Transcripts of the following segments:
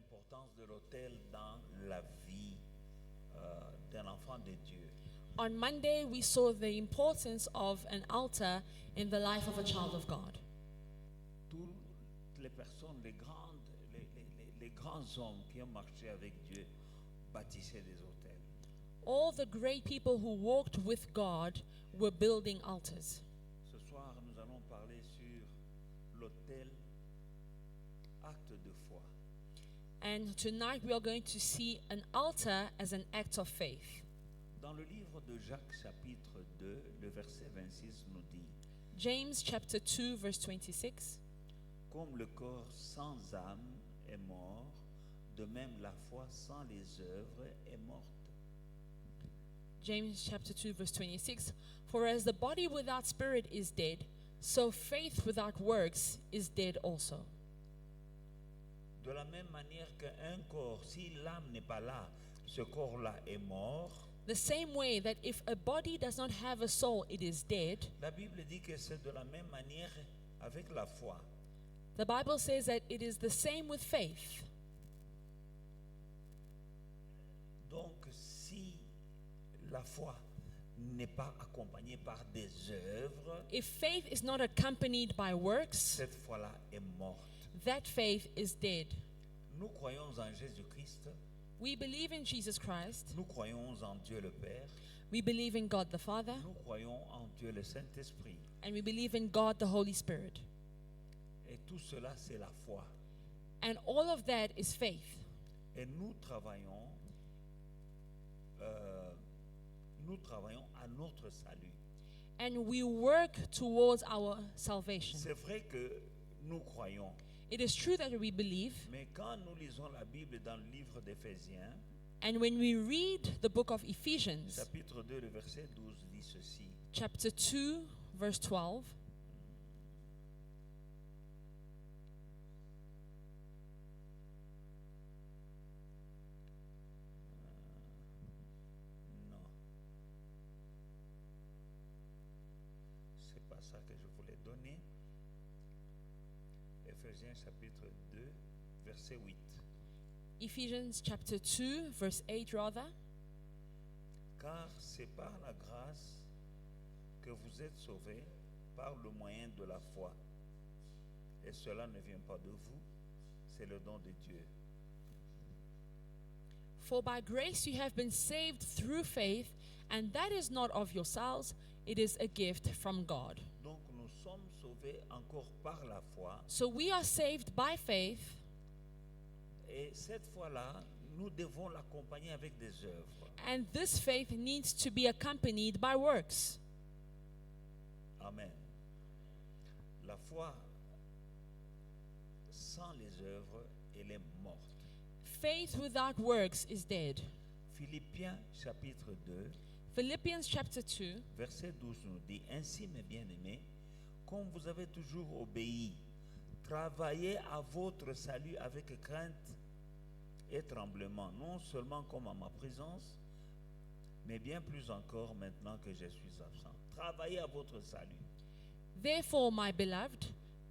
l'importance de l'autel dans la vie d'un enfant de Dieu. On Monday, we saw the importance of an altar in the life of a child of God. Toutes les personnes, les grands hommes qui ont marché avec Dieu bâtissaient des autels. All the great people who walked with God were building altars. Ce soir, nous allons parler sur l'autel, acte de foi. And tonight we are going to see an altar as an act of faith. Dans le livre de Jacques chapitre 2, le verset 26 nous dit: James chapter 2 verse 26. Comme le corps sans âme est mort, de même la foi sans les œuvres est morte. James chapter 2 verse 26. For as the body without spirit is dead, so faith without works is dead also. De la même manière qu'un corps, si l'âme n'est pas là, ce corps-là est mort. The same way that if a body does not have a soul, it is dead. La Bible dit que c'est de la même manière avec la foi. The Bible says that it is the same with faith. Donc, si la foi n'est pas accompagnée par des œuvres, If faith is not accompanied by works, cette foi-là est morte. that faith is dead. Nous croyons en Jésus-Christ, We believe in Jesus Christ. nous croyons en Dieu le Père, We believe in God the Father. nous croyons en Dieu le Saint-Esprit. And we believe in God the Holy Spirit. Et tout cela, c'est la foi. And all of that is faith. Et nous travaillons à notre salut. And we work towards our salvation. C'est vrai que nous croyons, It is true that we believe. mais quand nous lisons la Bible dans le livre d'Éphésiens, And when we read the book of Ephesians, chapitre 2, le verset 12 dit ceci: chapter 2, verse 12, non, c'est pas ça que je voulais donner. Éphésiens chapitre 2, verset 8. Ephesians chapter 2, verse 8 rather. Car c'est par la grâce que vous êtes sauvés par le moyen de la foi. Et cela ne vient pas de vous, c'est le don de Dieu. For by grace you have been saved through faith, and that is not of yourselves, it is a gift from God. Donc nous sommes sauvés encore par la foi. So we are saved by faith, Et cette foi-là, nous devons l'accompagner avec des œuvres. and this faith needs to be accompanied by works. Amen. La foi sans les œuvres, elle est morte. Faith without works is dead. Philippiens chapitre 2, Philippians chapter 2, verset 12 nous dit: Ainsi, mes bien-aimés, comme vous avez toujours obéi, travaillez à votre salut avec crainte et tremblement, non seulement comme à ma présence, mais bien plus encore maintenant que je suis absent. Travaillez à votre salut. Therefore, my beloved,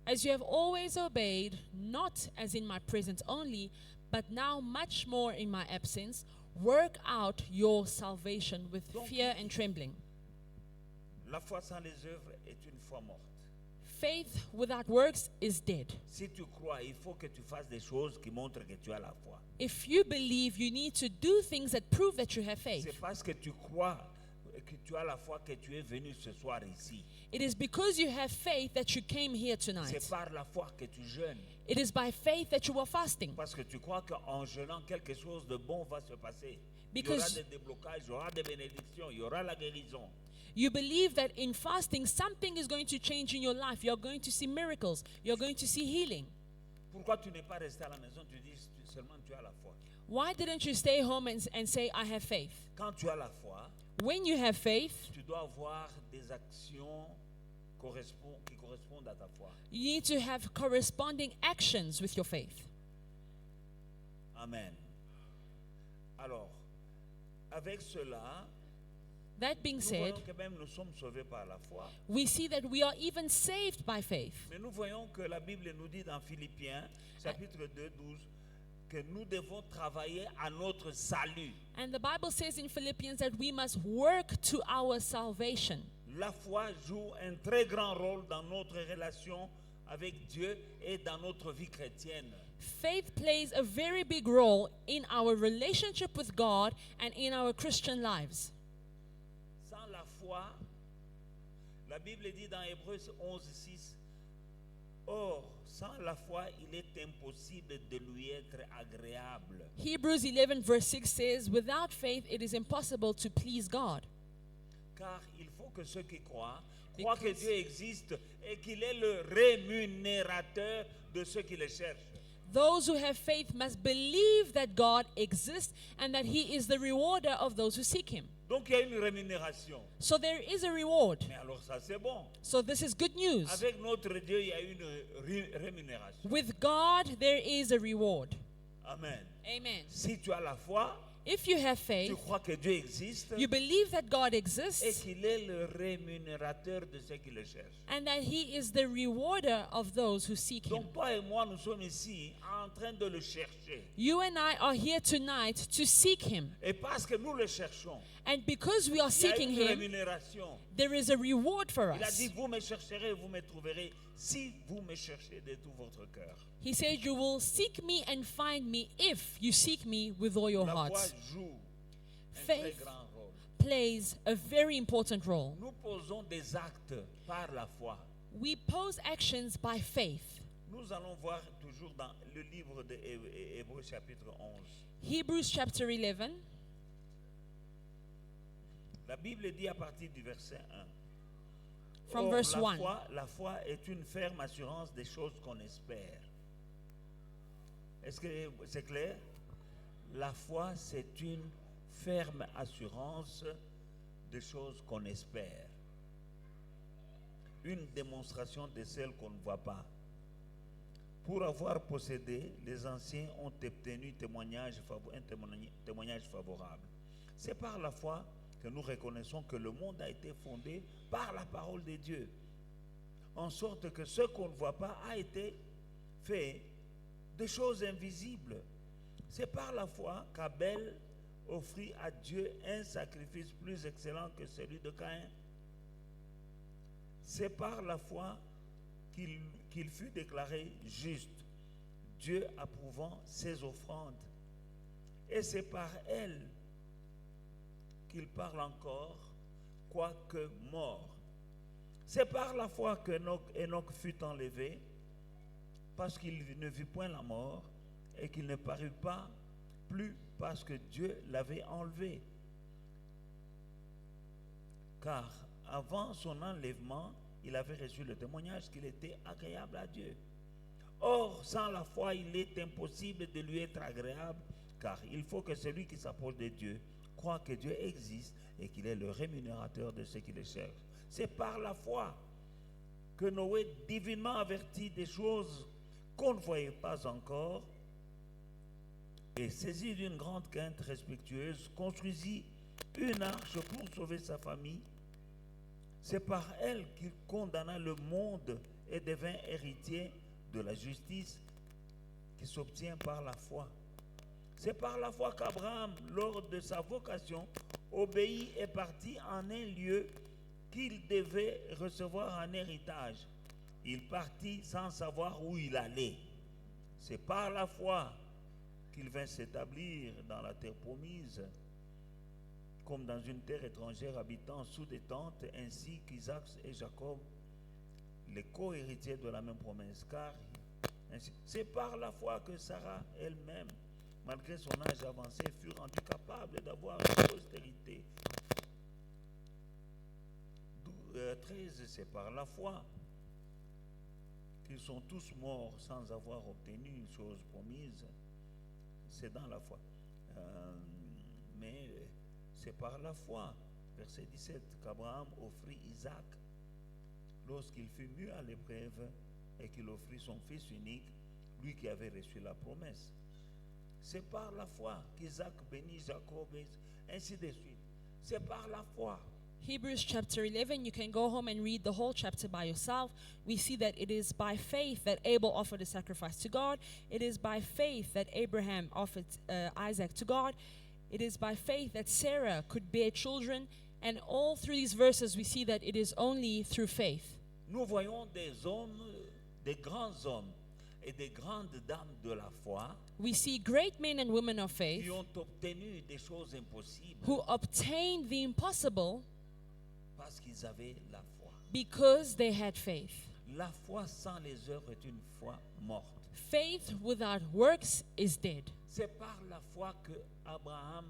as you have always obeyed, not as in my presence only, but now much more in my absence, work out your salvation with fear and trembling. La foi sans les œuvres est une foi morte. Faith without works is dead. Si tu crois, il faut que tu fasses des choses qui montrent que tu as la foi. If you believe, you need to do things that prove that you have faith. C'est parce que tu crois que tu as la foi que tu es venu ce soir ici. It is because you have faith that you came here C'est tonight. par la foi que tu jeûnes. It is by faith that you are fasting. Parce que tu crois qu'en jeûnant, quelque chose de bon va se passer. Il y aura Because- des déblocages, il y aura des bénédictions, il y aura la guérison. You believe that in fasting, something is going to change in your life. You're going to see miracles. You're going to see healing. Pourquoi tu n'es pas resté à la maison? Tu dis seulement tu as la foi. Why didn't you stay home and say, I have faith? Quand tu as la foi, When you have faith, tu dois avoir des actions qui correspondent à ta foi. you need to have corresponding actions with your faith. Amen. Alors, avec cela, That being nous said, voyons que même nous sommes sauvés par la foi. we see that we are even saved by faith. Mais nous voyons que la Bible nous dit dans Philippiens, chapitre 2, 12, que nous devons travailler à notre salut. And the Bible says in Philippians that we must work to our salvation. La foi joue un très grand rôle dans notre relation avec Dieu et dans notre vie chrétienne. Faith plays a very big role in our relationship with God and in our Christian lives. Sans la foi, la Bible dit dans Hébreux 11:6, or, sans la foi, il est impossible de lui être agréable. Hebrews 11 verse 6 says, without faith it is impossible to please God. Car il faut que ceux qui croient que Dieu existe et qu'il est le rémunérateur de ceux qui le cherchent. Those who have faith must believe that God exists and that He is the rewarder of those who seek Him. Donc il y a une rémunération. So there is a reward. Mais alors ça c'est bon. So this is good news. Avec notre Dieu, il y a une rémunération. With God, there is a reward. Amen. Amen. Si tu as la foi, If you have tu faith, crois que Dieu existe you believe that God et exists qu'il est le rémunérateur de ceux qui le cherchent. and that He is the rewarder of those who seek Him. Donc toi et moi, nous sommes ici en train de le chercher. You and I are here tonight to seek Him. Et parce que nous le cherchons, And because we are il y a seeking une Him, rémunération. there is a reward for Il a us. dit, vous me chercherez, vous me trouverez, si vous me cherchez de tout votre cœur. He said, you will seek me and find me if you seek me with all your La foi hearts. joue un très Faith grand rôle. plays a very important role. Nous posons des actes par la foi. We pose actions by faith. Nous allons voir toujours dans le livre de Hébreux chapitre 11. Hebrews chapter 11, La Bible dit à partir du verset 1. from Or, verse 1. la foi est une ferme assurance des choses qu'on espère. Est-ce que c'est clair? La foi, c'est une ferme assurance des choses qu'on espère. Une démonstration de celles qu'on ne voit pas. Pour avoir possédé, les anciens ont obtenu un témoignage favorable. C'est par la foi que nous reconnaissons que le monde a été fondé par la parole de Dieu, en sorte que ce qu'on ne voit pas a été fait de choses invisibles. C'est par la foi qu'Abel offrit à Dieu un sacrifice plus excellent que celui de Caïn. C'est par la foi qu'il fut déclaré juste, Dieu approuvant ses offrandes. Et c'est par elle qu'il parle encore, quoique mort. C'est par la foi que Enoch fut enlevé, parce qu'il ne vit point la mort, et qu'il ne parut pas plus parce que Dieu l'avait enlevé. Car avant son enlèvement, il avait reçu le témoignage qu'il était agréable à Dieu. Or, sans la foi, il est impossible de lui être agréable, car il faut que celui qui s'approche de Dieu croit que Dieu existe et qu'il est le rémunérateur de ceux qui le cherchent. C'est par la foi que Noé, divinement averti des choses qu'on ne voyait pas encore, et saisi d'une grande crainte respectueuse, construisit une arche pour sauver sa famille. C'est par elle qu'il condamna le monde et devint héritier de la justice qui s'obtient par la foi. C'est par la foi qu'Abraham, lors de sa vocation, obéit et partit en un lieu qu'il devait recevoir en héritage. Il partit sans savoir où il allait. C'est par la foi qu'il vint s'établir dans la terre promise, comme dans une terre étrangère habitant sous des tentes, ainsi qu'Isaac et Jacob, les co-héritiers de la même promesse. Car c'est par la foi que Sarah elle-même, malgré son âge avancé, fut rendue capable d'avoir une postérité. 13, c'est par la foi qu'ils sont tous morts sans avoir obtenu une chose promise. C'est dans la foi. Mais c'est par la foi, verset 17, qu'Abraham offrit Isaac lorsqu'il fut mis à l'épreuve et qu'il offrit son fils unique, lui qui avait reçu la promesse. C'est par la foi qu'Isaac bénit Jacob, et ainsi de suite. C'est par la foi Hebrews chapter 11, you can go home and read the whole chapter by yourself. We see that it is by faith that Abel offered a sacrifice to God. It is by faith that Abraham offered Isaac to God. It is by faith that Sarah could bear children. And all through these verses, we see that it is only through faith. Nous voyons des hommes, des grands hommes et des grandes dames de la foi We see great men and women of faith qui ont obtenu des choses impossibles who obtained the impossible parce qu'ils avaient la foi. because they had faith. La foi sans les œuvres est une foi morte. Faith without works is dead. C'est par la foi que Abraham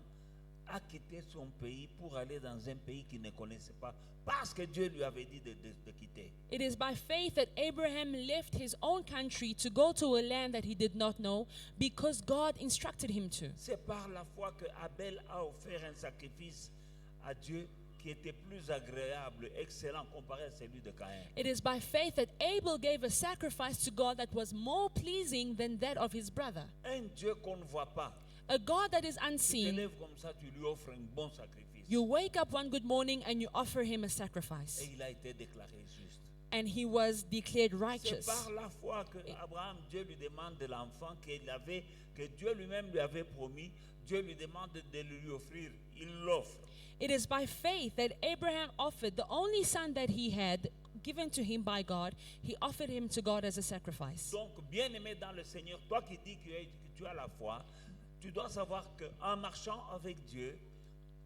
a quitté son pays pour aller dans un pays qu'il ne connaissait pas, parce que Dieu lui avait dit de quitter. It is by faith that Abraham left his own country to go to a land that he did not know because God instructed him to. C'est par la foi que Abel a offert un sacrifice à Dieu qui était plus agréable, excellent comparé à celui de Caïn. It is by faith that Abel gave a sacrifice to God that was more pleasing than that of his brother. Un Dieu qu'on ne voit pas. A God that is Tu te unseen. lèves comme ça, tu lui offres un bon sacrifice. You wake up one good morning and you offer him a Et sacrifice. il a été déclaré juste. And he was declared C'est righteous. par la foi que Abraham, Dieu lui demande de l'enfant qu'il avait, que Dieu lui-même lui avait promis. Dieu lui demande de lui offrir. Il l'offre. It is by faith that Abraham offered the only son that he had given to him by God. He offered him to God as a sacrifice. Donc, bien-aimé dans le Seigneur, toi qui dis que tu as la foi, tu dois savoir qu'en marchant avec Dieu,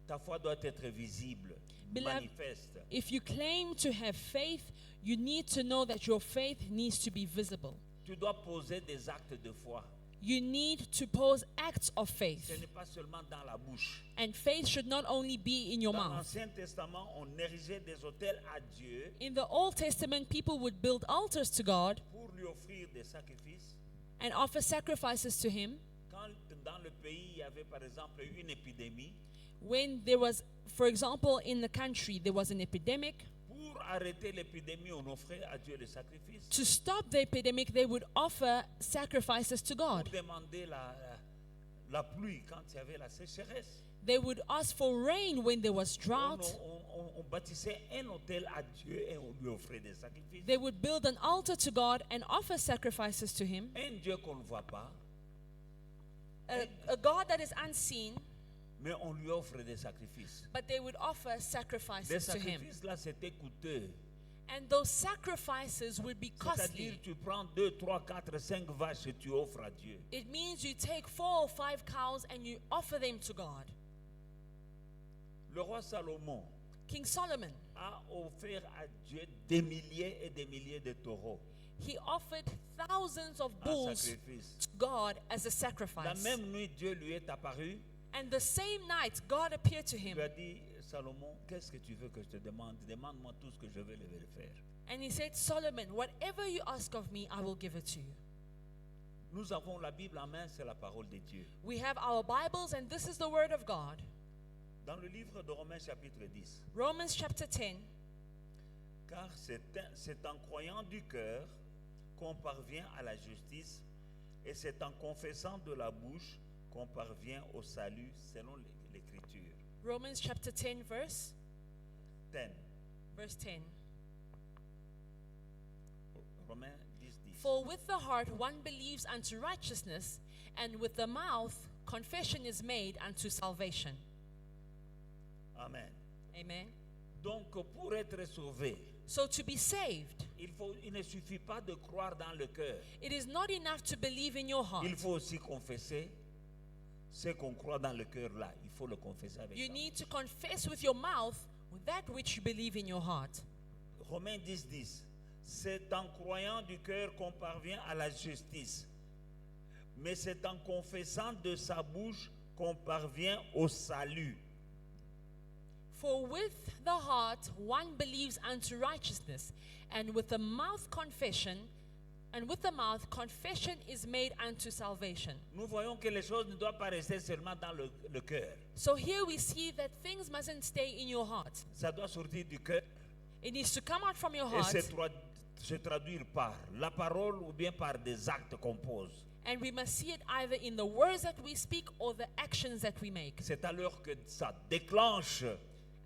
ta foi doit être visible, Beloved, manifeste. if you claim to have faith, you need to know that your faith needs to be visible. Tu dois poser des actes de foi. You need to pose acts of Ce faith. n'est pas seulement dans la bouche. And faith should not only be in your Dans mouth. l'Ancien Testament, on érigeait des autels à Dieu In the Old Testament, people would build altars to God pour lui offrir des sacrifices. and offer sacrifices to Him. Quand dans le pays, il y avait par exemple une épidémie, When there was, for example, in the country, there was an epidemic. pour arrêter l'épidémie, on offrait à Dieu les sacrifices. To stop the epidemic, they would offer sacrifices to Pour God. demander la pluie quand il y avait la sécheresse. They would ask for rain when there was drought. On bâtissait un autel à Dieu et on lui offrait des sacrifices. They would build an altar to God and offer sacrifices to Him. Un Dieu qu'on ne voit pas, A God that is unseen, mais on lui offre des sacrifices. but they would offer Les sacrifices to Him. sacrifices là, c'était coûteux. And those sacrifices would be C'est-à-dire, costly. tu prends 2, 3, 4, 5 vaches et tu offres à Dieu. It means you take 4 or 5 cows and you offer them to God. Le roi Salomon King Solomon, a offert à Dieu des milliers et des milliers de taureaux he offered thousands of en bulls sacrifice. to God as a La sacrifice. même nuit, Dieu lui est apparu. And the same night, God appeared to Il him lui a dit, Salomon, qu'est-ce que tu veux que je te demande? Demande-moi tout ce que je vais le faire. and he said, Solomon, whatever you ask of me, I will give it to you. Nous avons la Bible en main, c'est la parole de Dieu. We have our Bibles, and this is the Word of God. Dans le livre de Romains chapitre 10, Romans chapter 10. car c'est en croyant du cœur qu'on parvient à la justice, et c'est en confessant de la bouche qu'on parvient au salut selon l'Écriture. Romans chapter 10, verse 10. 10. Romains 10, 10. For with the heart one believes unto righteousness, and with the mouth confession is made unto salvation. Amen. Amen. Donc, pour être sauvé, So to be saved, il ne suffit pas de croire dans le cœur. it is not enough to believe in your heart. Il faut aussi confesser ce qu'on croit dans le cœur là. Il faut le confesser avec You ça. need to confess with your mouth that which you believe in your heart. Romains 10, 10. C'est en croyant du cœur qu'on parvient à la justice. Mais c'est en confessant de sa bouche qu'on parvient au salut. For with the heart one believes unto righteousness, and with the mouth confession is made unto salvation. Nous voyons que les choses ne doivent pas rester seulement dans le cœur. So here we see that things mustn't stay in your heart. Ça doit sortir du cœur It needs to come out from your et heart, se traduire par la parole ou bien par des actes qu'on pose. and we must see it either in the words that we speak or the actions that we make. C'est alors que ça déclenche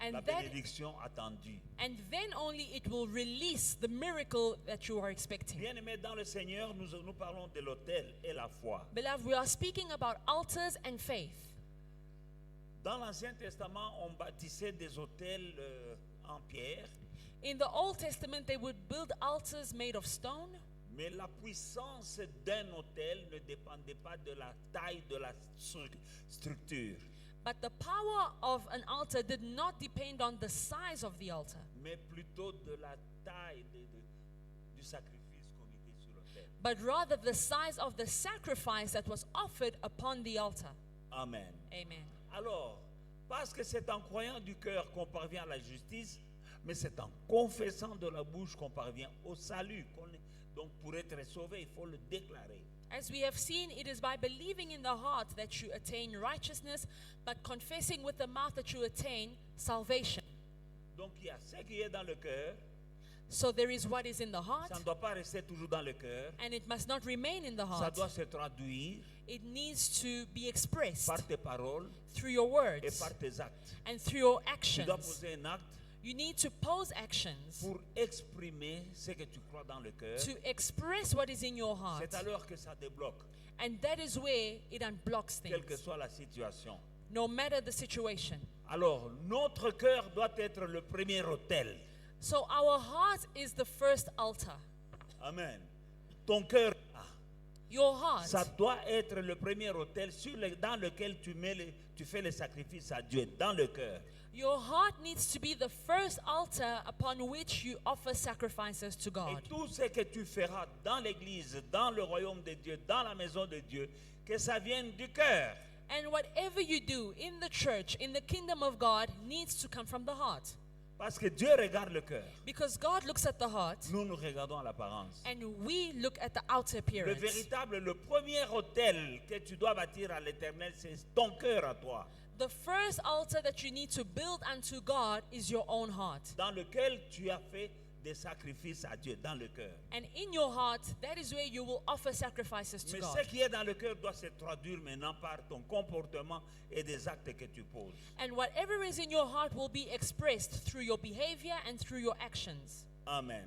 And la that- bénédiction attendue. And then only it will release the miracle that you are expecting. Bien-aimés dans le Seigneur, nous parlons de l'autel et la foi. Beloved, we are speaking about altars and faith. Dans l'Ancien Testament, on bâtissait des autels en pierre, In the Old Testament, they would build altars made of stone, mais la puissance d'un autel ne dépendait pas de la taille de la structure, but the power of an altar did not depend on the size of the altar, mais plutôt de la taille du sacrifice qu'on mettait sur l'autel. but rather the size of the sacrifice that was offered upon the altar. Amen. Amen. Alors, parce que c'est en croyant du cœur qu'on parvient à la justice, mais c'est en confessant de la bouche qu'on parvient au salut. Donc, pour être sauvé, il faut le déclarer. As we have seen, it is by believing in the heart that you attain righteousness, but confessing with the mouth that you attain salvation. Donc, il y a ce qui est dans le cœur. So there is what is in the heart, Ça ne doit pas rester toujours dans le cœur. and it must not remain in the Ça heart. doit se traduire It needs to be expressed par tes paroles through your et words par tes actes. and through your Tu dois actions. poser un acte You need to pose actions pour exprimer ce que tu crois dans le cœur. to express what is in your heart. C'est alors que ça débloque, And that is where it unblocks quelle que things, soit la situation. no matter the situation. Alors, notre cœur doit être le premier autel. So our heart is the first altar. Amen. Ton cœur, Your heart, ça doit être le premier autel dans lequel tu fais les sacrifices à Dieu, dans le cœur. your heart needs to be the first altar upon which you offer sacrifices to Et God. tout ce que tu feras dans l'église, dans le royaume de Dieu, dans la maison de Dieu, que ça vienne du cœur. And whatever you do in the church, in the kingdom of God, needs to come from the heart. Parce que Dieu regarde le cœur. Because God looks at the heart, Nous, nous regardons à l'apparence. and we look at the outer Le appearance. véritable, le premier autel que tu dois bâtir à l'éternel, c'est ton cœur à toi, The first altar that you need to build unto God is your own heart. dans lequel tu as fait des sacrifices à Dieu, dans le cœur. And in your heart, that is where you will offer sacrifices to Mais God. ce qui est dans le cœur doit se traduire maintenant par ton comportement et des actes que tu poses. And whatever is in your heart will be expressed through your behavior and through your actions. Amen.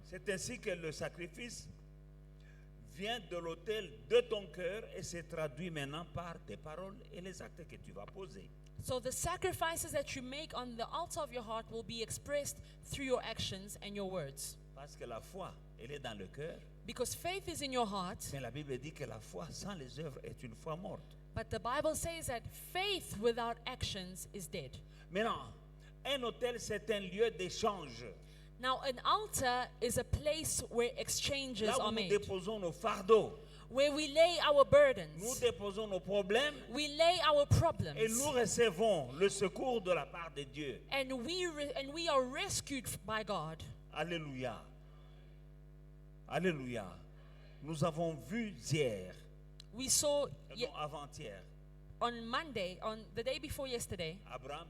C'est ainsi que le sacrifice vient de l'autel de ton cœur et se traduit maintenant par tes paroles et les actes que tu vas poser. So the sacrifices that you make on the altar of your heart will be expressed through your actions and your words. Parce que la foi, elle est dans le cœur, Because faith is in your heart, mais la Bible dit que la foi sans les œuvres est une foi morte. but the Bible says that faith without actions is dead. Maintenant, un autel, c'est un lieu d'échange. Now, an altar is a place where exchanges Là are où nous made, déposons nos fardeaux, where we lay our nous burdens, déposons nos problèmes we lay our et problems, nous recevons le secours de la part de Dieu. and we are rescued by God. Alléluia. Alléluia. Nous avons vu hier, We saw non, avant-hier, on Monday, on the day before yesterday, Abraham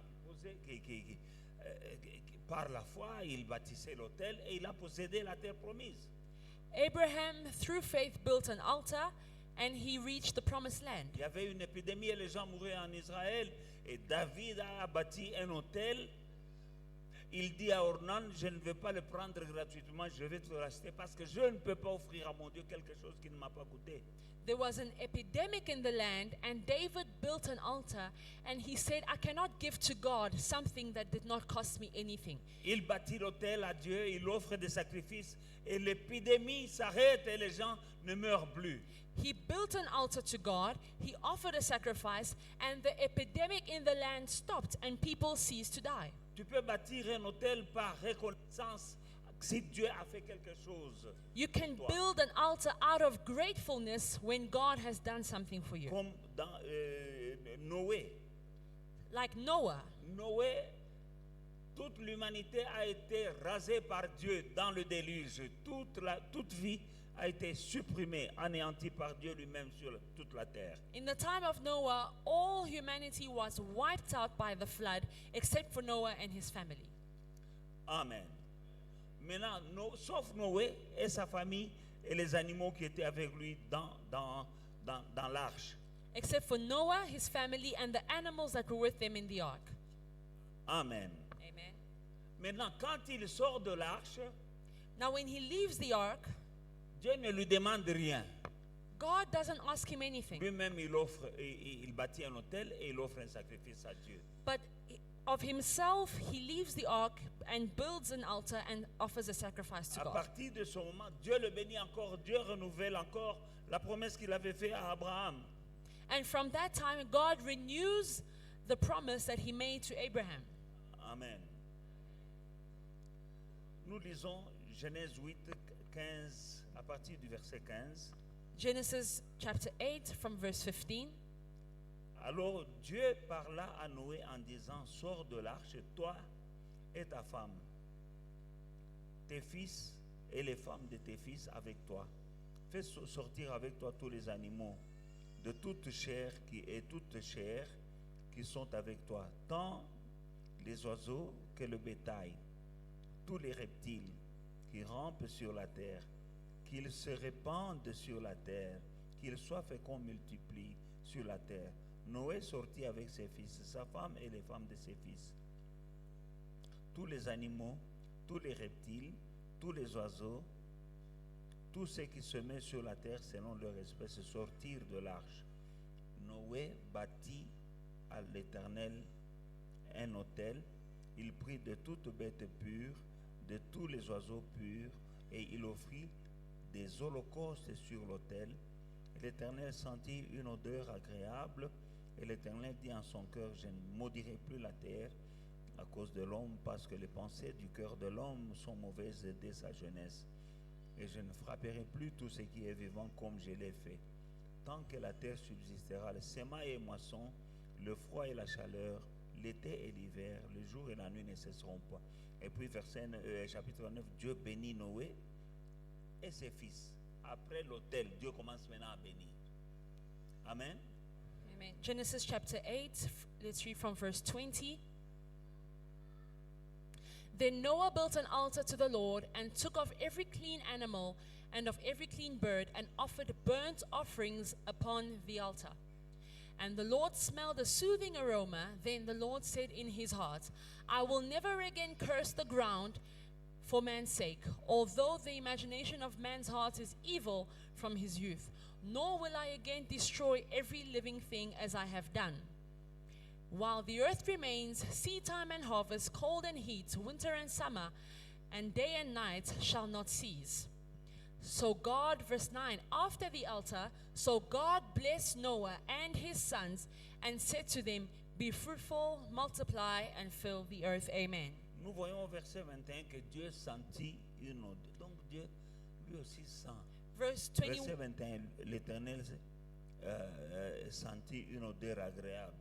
par la foi, il bâtissait l'autel et il a possédé la terre promise. Abraham, through faith, built an altar and he reached the promised land. Il y avait une épidémie et les gens mouraient en Israël. Et David a bâti un hôtel. Il dit à Ornan, je ne vais pas le prendre gratuitement, je vais te le racheter parce que je ne peux pas offrir à mon Dieu quelque chose qui ne m'a pas coûté. There was an epidemic in the land, and David built an altar, and he said, I cannot give to God something that did not cost me anything. Il bâtit l'hôtel à Dieu, il offre des sacrifices et l'épidémie s'arrête et les gens ne meurent plus. He built an altar to God, he offered a sacrifice, and the epidemic in the land stopped, and people ceased to die. Tu peux bâtir un hôtel par reconnaissance si Dieu a fait quelque chose. You can Toi. build an altar out of gratefulness when God has done something for you. Comme dans Noé. Like Noah. Noé, toute l'humanité a été rasée par Dieu dans le déluge. Toute vie a été supprimée, anéantie par Dieu lui-même sur toute la terre. In the time of Noah, all humanity was wiped out by the flood except for Noah and his family. Amen. Maintenant, sauf Noé et sa famille et les animaux qui étaient avec lui dans l'arche. Except for Noah, his family, and the animals that were with them in the ark. Amen. Maintenant, quand il sort de l'arche, Now, when he leaves the ark, Dieu ne lui demande rien. God doesn't ask him anything. Lui-même, il bâtit un autel et il offre un sacrifice à Dieu. But of himself, he leaves the ark and builds an altar and offers a sacrifice to À God. partir de ce moment, Dieu le bénit encore, Dieu renouvelle encore la promesse qu'il avait faite à Abraham. And from that time, God renews the promise that he made to Abraham. Amen. Nous lisons Genèse 8, 15, à partir du verset 15. Genesis chapter 8 from verse 15. Alors Dieu parla à Noé en disant, sors de l'arche, toi et ta femme, tes fils et les femmes de tes fils avec toi. Fais sortir avec toi tous les animaux de toute chair qui sont avec toi, tant les oiseaux que le bétail, tous les reptiles qui rampent sur la terre, qu'ils se répandent sur la terre, qu'ils soient féconds, multiplient sur la terre. Noé sortit avec ses fils, sa femme et les femmes de ses fils. Tous les animaux, tous les reptiles, tous les oiseaux, tous ceux qui se mettent sur la terre selon leur espèce sortirent de l'arche. Noé bâtit à l'Éternel un autel. Il prit de toutes bêtes pures, de tous les oiseaux purs, et il offrit des holocaustes sur l'autel. L'Éternel sentit une odeur agréable, et l'Éternel dit en son cœur, je ne maudirai plus la terre à cause de l'homme, parce que les pensées du cœur de l'homme sont mauvaises dès sa jeunesse. Et je ne frapperai plus tout ce qui est vivant comme je l'ai fait. Tant que la terre subsistera, le semail et moisson, le froid et la chaleur, l'été et l'hiver, le jour et la nuit ne cesseront pas. Et puis chapitre 9, Dieu bénit Noé et ses fils. Après l'autel, Dieu commence maintenant à bénir. Amen. Amen. Genesis chapter 8, let's read from verse 20. Then Noah built an altar to the Lord and took of every clean animal and of every clean bird and offered burnt offerings upon the altar. And the Lord smelled a soothing aroma. Then the Lord said in his heart, I will never again curse the ground for man's sake, although the imagination of man's heart is evil from his youth. Nor will I again destroy every living thing as I have done. While the earth remains, seed time and harvest, cold and heat, winter and summer, and day and night shall not cease. So God, verse 9, after the altar, so God blessed Noah and his sons and said to them, be fruitful, multiply, and fill the earth. Amen. Nous voyons au verset 21 que Dieu sentit une odeur. Donc Dieu lui aussi sent. Verse Verset 20, 21, l'Éternel sentit une odeur agréable.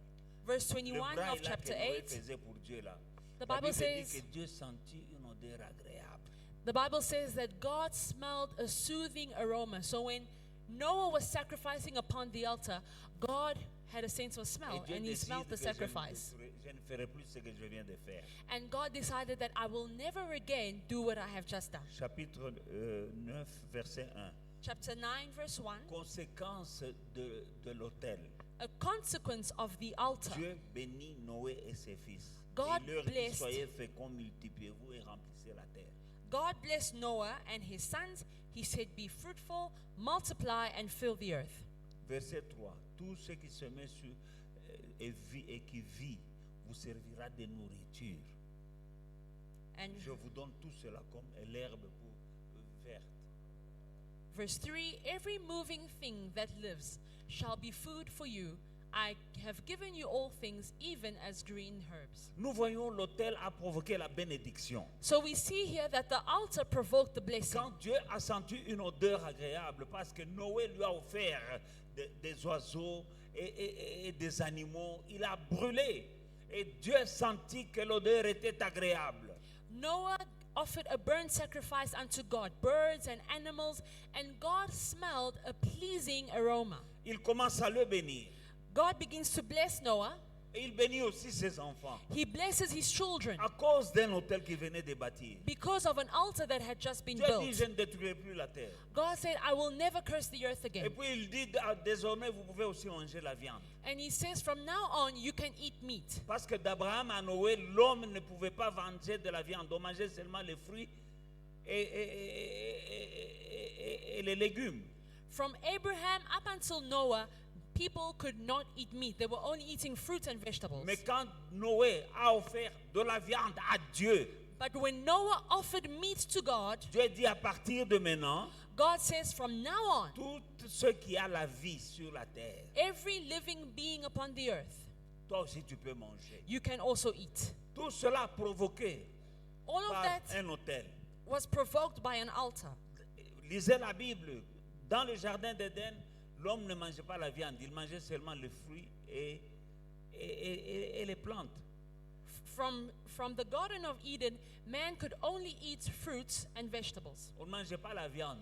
verse Le 21 braille of là chapter que Noé 8, faisait pour Dieu là. the La Bible Bible dit says, que Dieu sentit une odeur agréable. the Bible says that God smelled a soothing aroma. So when Noah was sacrificing upon the altar, God had a sense of smell Et Dieu and he décide smelled the que sacrifice. je ne ferai plus ce que je viens de faire. And God decided that I will never again do what I have just done. Chapitre 9, verset 1. Chapter 9, verse 1. Conséquence de l'autel. A consequence of the altar. Dieu bénit Noé et ses fils. God Il leur dit, blessed. soyez féconds, multipliez-vous et remplissez la terre. God blessed Noah and his sons. He said, be fruitful, multiply, and fill the earth. Verset 3. Tout ce qui se met sur et qui vit vous servira de nourriture. And Je vous donne tout cela comme l'herbe verte. verse 3, every moving thing that lives shall be food for you. I have given you all things, even as green herbs. Nous voyons l'autel a provoqué la bénédiction. So we see here that the altar provoked the blessing. Quand Dieu a senti une odeur agréable, parce que Noé lui a offert des oiseaux et des animaux, il a brûlé. Et Dieu sentit que l'odeur était agréable. Noah offered a burnt sacrifice unto God, birds and animals, and God smelled a pleasing aroma. Il commence à le bénir. God begins to bless Noah. Et il bénit aussi ses enfants. He blesses his children À cause d'un hôtel qu'il venait de bâtir. because of an altar that had just been Dieu dit, built. je ne détruirai plus la terre. God said, I will never curse the earth Et again. puis il dit, désormais, vous pouvez aussi manger la viande. And he says, from now on, you can eat meat. Parce que d'Abraham à Noé, l'homme ne pouvait pas manger de la viande. On mangeait seulement les fruits et les légumes. From Abraham up until Noah, people could not eat meat. They were only eating fruit and vegetables. Mais quand Noé a offert de la viande à Dieu, But when Noah offered meat to God, Dieu dit à partir de maintenant, God says, from now on, tout ce qui a la vie sur la terre, every living being upon the earth, toi aussi tu peux manger. you can also eat. Tout cela provoqué All of par that un hôtel. was provoked by an altar. Lisez la Bible. Dans le jardin d'Éden, l'homme ne mangeait pas la viande, il mangeait seulement les fruits et les plantes. From the Garden of Eden, man could only eat fruits and vegetables. On ne mangeait pas la viande.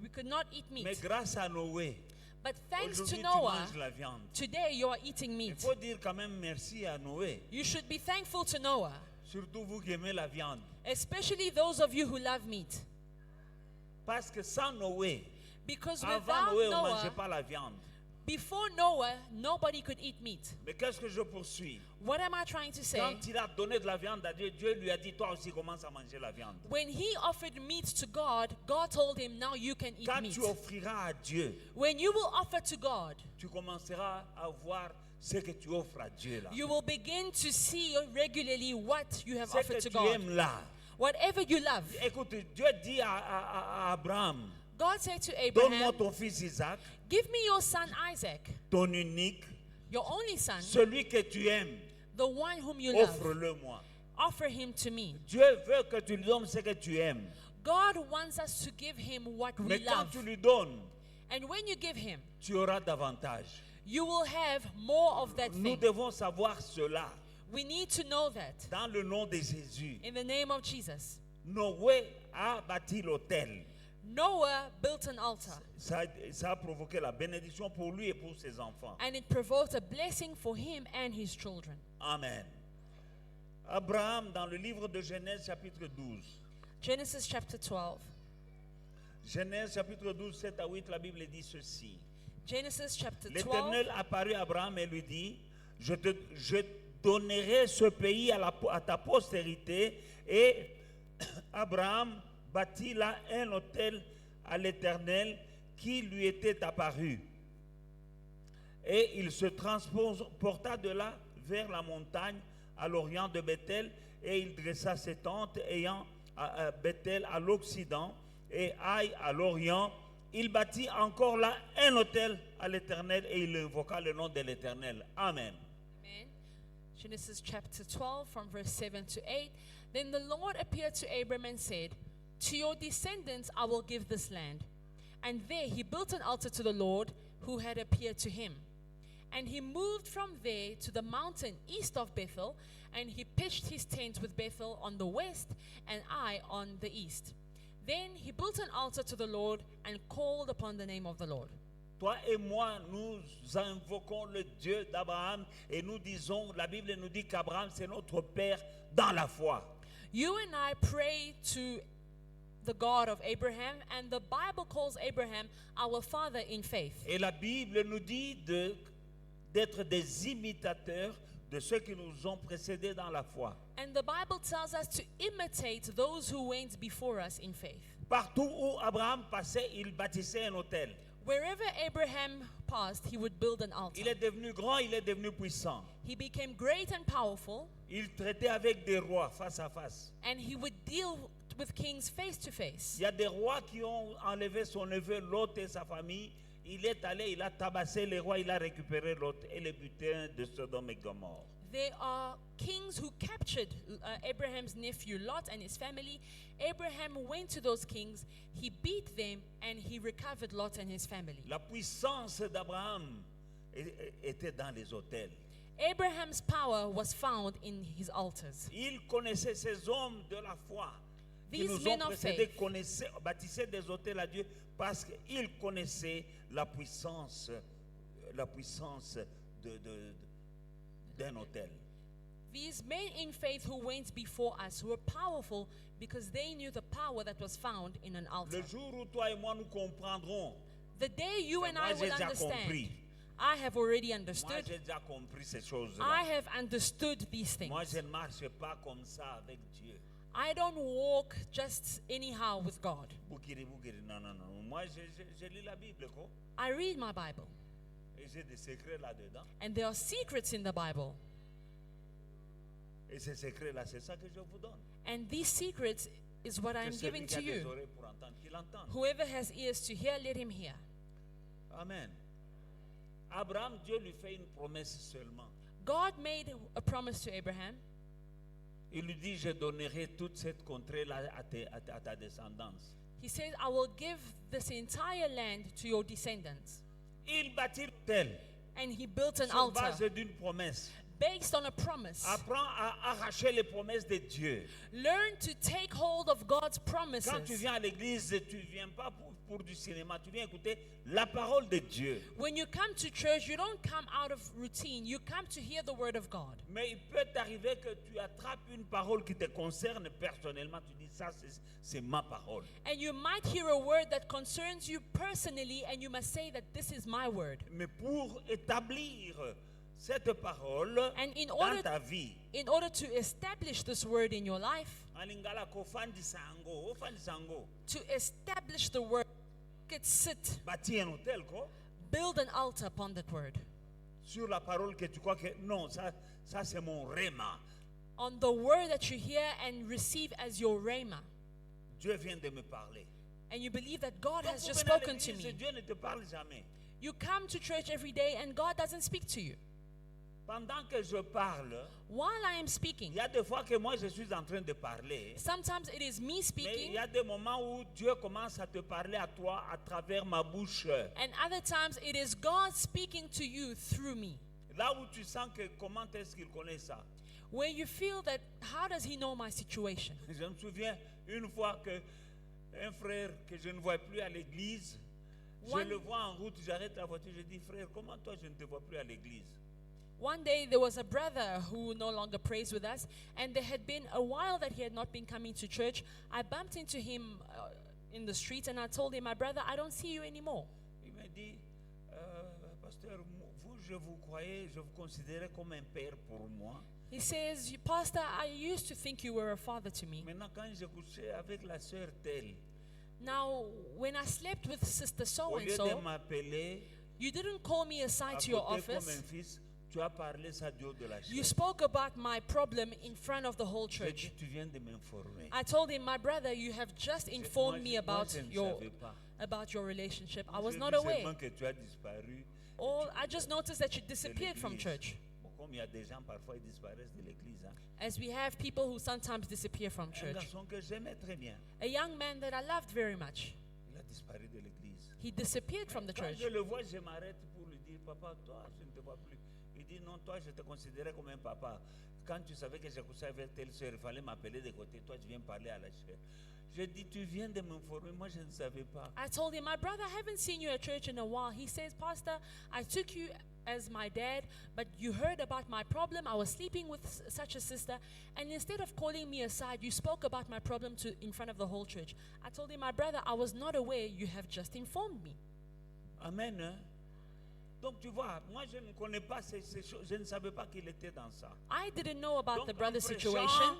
We could not eat Mais meat. grâce à Noé, But thanks to aujourd'hui tu Noah, manges la viande. today you are eating Il meat. faut dire quand même merci à Noé, You should be thankful to Noah, surtout vous qui aimez la viande. especially those of you who love meat. Parce que sans Noé, Because avant without Noé, on ne mangeait Noah, pas la viande. before Noah, nobody could eat meat. Mais qu'est-ce que je poursuis? What am I trying to say? Quand il a donné de la viande à Dieu, Dieu lui a dit, toi aussi commence à manger la viande. When he offered meat to God, God told him, now you can eat Quand meat. tu offriras à Dieu, When you will offer to God, tu commenceras à voir ce que tu offres à Dieu là. you will begin to see regularly what you have Ce que offered to tu God. aimes là. Whatever you love. Écoute, Dieu dit à Abraham, God said to donne-moi Abraham, ton fils Isaac, give me your son Isaac, ton unique, your only son, celui que tu aimes, the one whom you love. offre-le-moi. Offer him to me. Dieu veut que tu lui donnes ce que tu aimes. God wants us to give him what we Mais quand love. tu lui donnes, And when you give him, tu auras davantage. you will have more of that Nous thing. devons savoir cela. We need to know that. Dans le nom de Jésus, In the name of Jesus. Noé a bâti l'autel. Noah built an altar, Ça a provoqué la bénédiction pour lui et pour ses enfants. and it provoked a blessing for him and his children. Amen. Abraham, dans le livre de Genèse, chapitre 12. Genesis chapter 12. Genèse, chapitre 12, 7 à 8, la Bible dit ceci. Genesis chapter 12. L'Éternel apparut à Abraham et lui dit, je donnerai ce pays à ta postérité. Et Abraham bâtit là un autel à l'Éternel qui lui était apparu. Et il se transporta de là vers la montagne à l'orient de Bethel, et il dressa ses tentes ayant à Bethel à l'occident et Aï à l'orient. Il bâtit encore là un autel à l'Éternel et il invoqua le nom de l'Éternel. Amen. Amen. Genesis chapter 12 from verse 7 to 8. Then the Lord appeared to Abram and said, to your descendants I will give this land. And there he built an altar to the Lord who had appeared to him. And he moved from there to the mountain east of Bethel, and he pitched his tent with Bethel on the west and Ai on the east. Then he built an altar to the Lord and called upon the name of the Lord. Toi et moi, nous invoquons le Dieu d'Abraham et nous disons, la Bible nous dit qu'Abraham c'est notre père dans la foi. You and I pray to the God of Abraham, and the Bible calls Abraham our father in faith. Et la Bible nous dit d'être des imitateurs de ceux qui nous ont précédés dans la foi. And the Bible tells us to imitate those who went before us in faith. Partout où Abraham passait, il bâtissait un autel. Wherever Abraham passed, he would build an altar. Il est devenu grand, il est devenu puissant. He became great and powerful, Il traitait avec des rois face à face. and he would deal with kings face to face. Il y a des rois qui ont enlevé son neveu Lot et sa famille. Il est allé, il a tabassé les rois, il a récupéré Lot et les butins de Sodome et Gomorrhe. There are kings who captured Abraham's nephew Lot and his family. Abraham went to those kings, he beat them, and he recovered Lot and his family. La puissance d'Abraham était dans les autels. Abraham's power was found in his altars. Il connaissait ces hommes de la foi qui These nous ont men of précédés, faith. bâtissaient des autels à Dieu parce qu'ils connaissaient la puissance d'un autel. These men in faith who went before us were powerful because they knew the power that was found in an altar. Le jour où toi et moi nous comprendrons, The day you and moi, I j'ai will déjà understand, compris. I have already Moi, understood. j'ai déjà compris ces choses-là. I have understood these things. Moi, je ne marche pas comme ça avec Dieu. I don't walk just anyhow with God. Boukiri, boukiri, non, non, non. Moi, je lis la Bible, quoi. I read my Bible, Et j'ai des secrets là-dedans. and there are secrets in the Bible. Et ces secrets-là, c'est ça que je vous donne. And these secrets is what I am Que celui giving qui a to des you. oreilles pour entendre, qu'il entende. Whoever has ears to hear, let him hear. Amen. Abraham, Dieu lui fait une promesse seulement. God made a promise to Abraham. Il lui dit, je donnerai toute cette contrée-là à ta descendance. He said, I will give this entire land to your descendants. Il bâtit l'autel And he built an sur altar base d'une promesse. based on a promise. Apprends à arracher les promesses de Dieu. Learn to take hold of God's Quand tu promises. viens à l'église, tu ne viens pas pour du cinéma, tu viens écouter la parole de Dieu. When you come to church, you don't come out of routine. You come to hear the word of God. Mais il peut t'arriver que tu attrapes une parole qui te concerne personnellement. Tu dis, ça, c'est ma parole. And you might hear a word that concerns you personally, and you must say that this is my word. Mais pour établir cette parole And in dans order, ta vie, in order to establish this word in your life, en lingala kofandi sango, ofandi sango, to establish the word, it sit, bâtis un hôtel quoi, build an altar upon that word. sur la parole que tu crois que non, ça c'est mon réma. On the word that you hear and receive as your rhema. Dieu vient de me parler. And you believe that God Donc, has vous just venez à spoken to l'église, me. Dieu ne te parle jamais. You come to church every day and God doesn't speak to you. Pendant que je parle, While I am speaking, il y a des fois que moi je suis en train de parler. sometimes it is me Mais il speaking, y a des moments où Dieu commence à te parler à toi à travers ma bouche. and other times it is God speaking to you through me. Là où tu sens que comment est-ce qu'il connaît ça. Where you feel that, how does he know my situation? Je me souviens une fois que un frère que je ne vois plus à l'église, je One- le vois en route, j'arrête la voiture, je dis frère, comment toi je ne te vois plus à l'église? One day there was a brother who no longer prays with us, and there had been a while that he had not been coming to church. I bumped into him in the street and I told him, my brother, I don't see you anymore. Il m'a dit, pasteur, vous je vous croyais, je vous considérais comme un père pour moi. He says, Pastor, I used to think you were a father to me. Maintenant quand je couchais avec la sœur telle, Now, when I slept with sister au lieu so-and-so, de m'appeler, you didn't call me aside à to your côté comme un office. fils, tu as parlé ça du haut de la You chaise. spoke about my problem in front of the whole J'ai church. dit, tu viens de m'informer. I told him, my brother, you have just informed me Moi, about je ne your savais pas. relationship. I was J'ai not vu aware. seulement que tu as disparu. I just noticed that you disappeared from l'église. church. Bon, comme il y a des gens parfois ils disparaissent de l'église. Hein. As we have people who sometimes disappear from Un church. garçon que j'aimais très bien, A young man that I loved very much, il a disparu de l'église. he disappeared from the Quand church. je le vois, je m'arrête pour lui dire, papa, toi, je ne te vois plus. Il dit, non, toi, je te considérais comme un papa. Quand tu savais que j'ai couché avec telle soeur, il fallait m'appeler de côté. Toi, tu viens parler à la chair. Je dis, tu viens de m'informer, moi, je ne savais pas. I told him, my brother, I haven't seen you at church in a while. He says, Pastor, I took you as my dad, but you heard about my problem. I was sleeping with such a sister, and instead of calling me aside, you spoke about my problem in front of the whole church. I told him, my brother, I was not aware. You have just informed me. Amen. Hein? Donc, tu vois, moi, je ne connais pas ces choses. Je ne savais pas qu'il était dans ça. I didn't know about Donc, the en brother's prêchant, situation.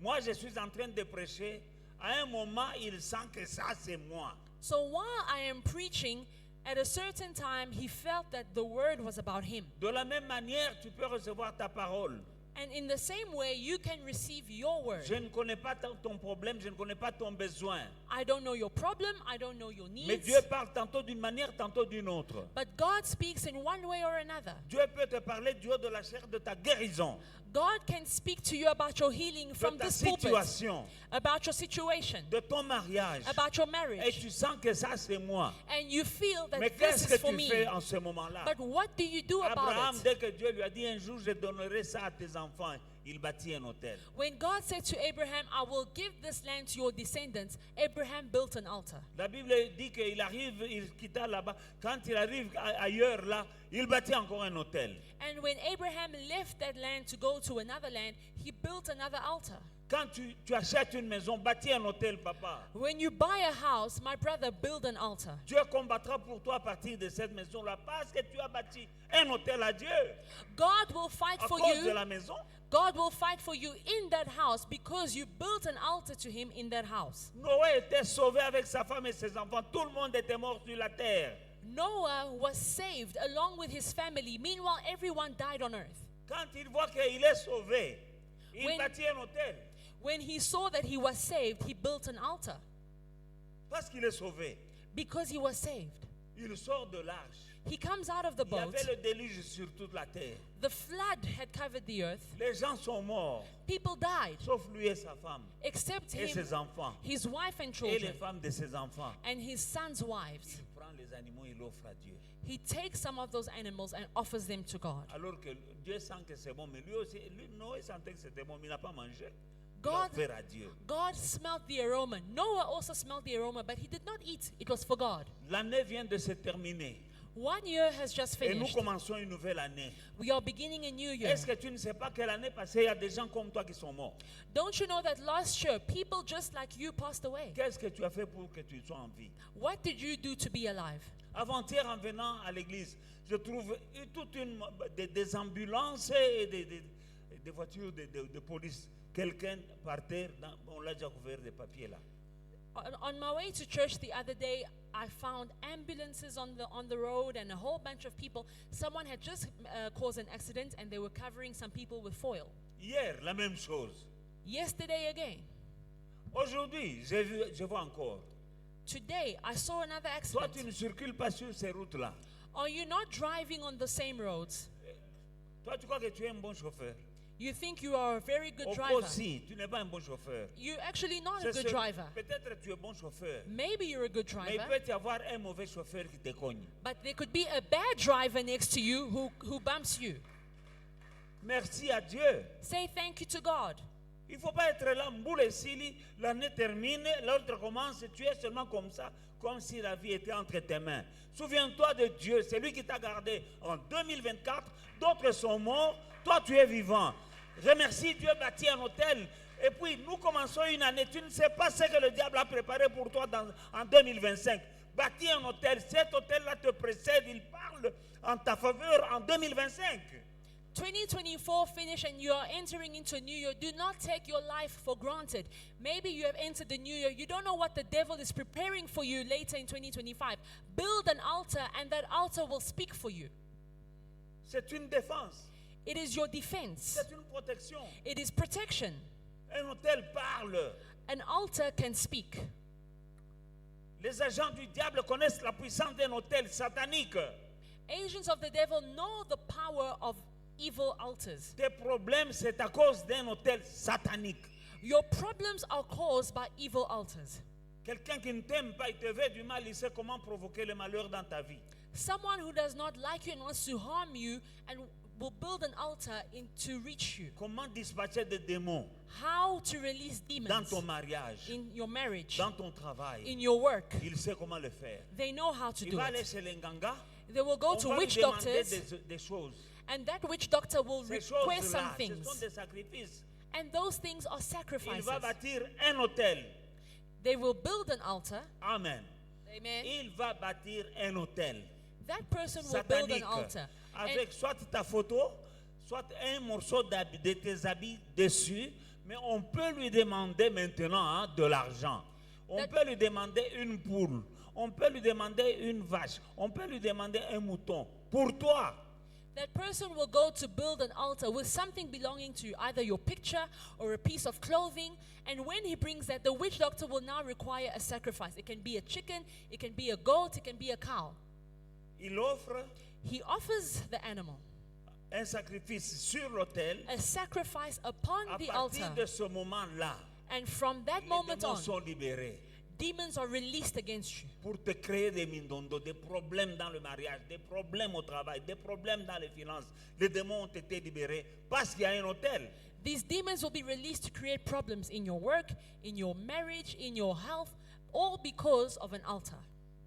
moi, je suis en train de prêcher. À un moment, il sent que ça, c'est moi. So while I am preaching, at a certain time, he felt that the word was about him. De la même manière, tu peux recevoir ta parole. And in the same way, you can receive your word. Je ne connais pas ton problème, je ne connais pas ton besoin. I don't know your problem. I don't know your Mais needs. Dieu parle tantôt d'une manière, tantôt d'une autre. But God speaks in one way or another. Dieu peut te parler du haut de la chair de ta guérison, God can speak to you about your healing de from ta this pulpit, situation, about your situation, de ton mariage. about your Et marriage. tu sens que ça, c'est moi. And you feel that Mais this qu'est-ce is que for tu me. fais en ce moment-là? But what do you do Abraham, about it? dès que Dieu lui a dit un jour, je donnerai ça à tes enfants, il bâtit un hôtel. When God said to Abraham, I will give this land to your descendants, Abraham built an altar. La Bible dit qu'il arrive, il quitta là-bas. Quand il arrive ailleurs là, il bâtit encore un hôtel. And when Abraham left that land to go to another land, he built another altar. Quand tu achètes une maison, bâtis un hôtel, papa. When you buy a house, my brother, build an altar. Dieu combattra pour toi à partir de cette maison-là parce que tu as bâti un hôtel à Dieu. God will fight À for cause de you. la maison. God will fight for you in that house because you built an altar to him in that house. Noé était sauvé avec sa femme et ses enfants. Tout le monde était mort sur la terre. Noah was saved along with his family. Meanwhile, everyone died on earth. Quand il voit qu'il est sauvé, il When- bâtit un hôtel When he saw that he was saved, he built an altar parce qu'il est sauvé. because he was saved. Il sort de l'arche. He comes out of the Il y boat. avait le déluge sur toute la terre. The flood had covered the earth. Les gens sont morts, People died, sauf lui et sa femme, except et him, ses enfants, his wife and et les children, femmes de ses enfants. and his sons' wives. Il prend les animaux, il offre à Dieu. He takes some of those animals and offers them to God. Alors que Dieu sent que c'est bon, mais lui aussi, Noé sentait que c'était bon, mais il n'a pas mangé. Il God- a offert à Dieu. God smelled the aroma. Noah also smelled the aroma, but he did not eat. It was for God. L'année vient de se terminer 1 year has just et nous finished. commençons une nouvelle année. We are beginning a new year. Est-ce que tu ne sais pas que l'année passée, il y a des gens comme toi qui sont morts? Don't you know that last year, people just like you passed away? Qu'est-ce que tu as fait pour que tu sois en vie? What did you do to be alive? Avant-hier, en venant à l'église, je trouve toute une des ambulances et des voitures de police. Quelqu'un par terre, on l'a déjà couvert de papiers là. On my way to church the other day, I found ambulances on the road and a whole bunch of people. Someone had just caused an accident and they were covering some people with foil. Hier, la même chose. Yesterday again. Aujourd'hui, je vois encore. Today, I saw another Toi, accident. tu ne circules pas sur ces routes-là. Are you not driving on the same roads? Toi, tu crois que tu es un bon chauffeur. You think you are a very good Au driver. aussi, tu n'es pas un bon chauffeur. You're actually not a C'est good ce- driver. Peut-être tu es bon chauffeur, Maybe you're a good mais il driver, peut y avoir un mauvais chauffeur qui te cogne. but there could be a bad driver next to you who bumps you. Merci à Dieu. Say thank you to God. Il ne faut pas être là, mboule et sili, l'année termine, l'autre commence, tu es seulement comme ça, comme si la vie était entre tes mains. Souviens-toi de Dieu, c'est lui qui t'a gardé en 2024, d'autres sont morts, toi tu es vivant. Remercie Dieu, bâtis un hôtel, et puis nous commençons une année, tu ne sais pas ce que le diable a préparé pour toi en 2025. Bâtis un hôtel, cet hôtel-là te précède, il parle en ta faveur en 2025. 2024 finish and you are entering into a new year. Do not take your life for granted. Maybe you have entered the new year. You don't know what the devil is preparing for you later in 2025. Build an altar and that altar will speak for you. C'est une défense, It is your defense. c'est une protection. It is protection. Un hôtel parle. An altar can speak. Les agents du diable connaissent la puissance d'un hôtel satanique. Agents of the devil know the power of evil altars. Tes problèmes, c'est à cause d'un hôtel satanique. Your problems are caused by evil altars. Quelqu'un qui ne t'aime pas, il te veut du mal, il sait comment provoquer le malheur dans ta vie. Someone who does not like you and wants to harm you and will build an altar to reach you. Comment dispatcher des démons How to release dans demons ton mariage, in your marriage, dans ton travail. in your work. Il sait comment le faire. They know how to Il do va aller it. chez les nganga, They will go on to va lui witch demander doctors, des choses. and that witch doctor will Ces request some choses-là, ce things. sont des sacrifices. And those things are Il sacrifices. va bâtir un hôtel. They will build an altar. Amen. Amen. Il va bâtir un hôtel That person will build an satanique altar. avec soit ta photo, soit un morceau de tes habits dessus, mais on peut lui demander maintenant de l'argent. On That- peut lui demander une poule, on peut lui demander une vache, on peut lui demander un mouton pour toi. That person will go to build an altar with something belonging to you, either your picture or a piece of clothing. And when he brings that, the witch doctor will now require a sacrifice. It can be a chicken, it can be a goat, it can be a cow. Il offre He offers the animal, un sacrifice sur l'autel. a sacrifice upon À the partir altar. de ce moment-là, And from that les moment démons on, sont libérés demons are released against you pour te créer des mindondo, des problèmes dans le mariage, des problèmes au travail, des problèmes dans les finances. Les démons ont été libérés parce qu'il y a un hôtel. These demons will be released to create problems in your work, in your marriage, in your health, all because of an altar.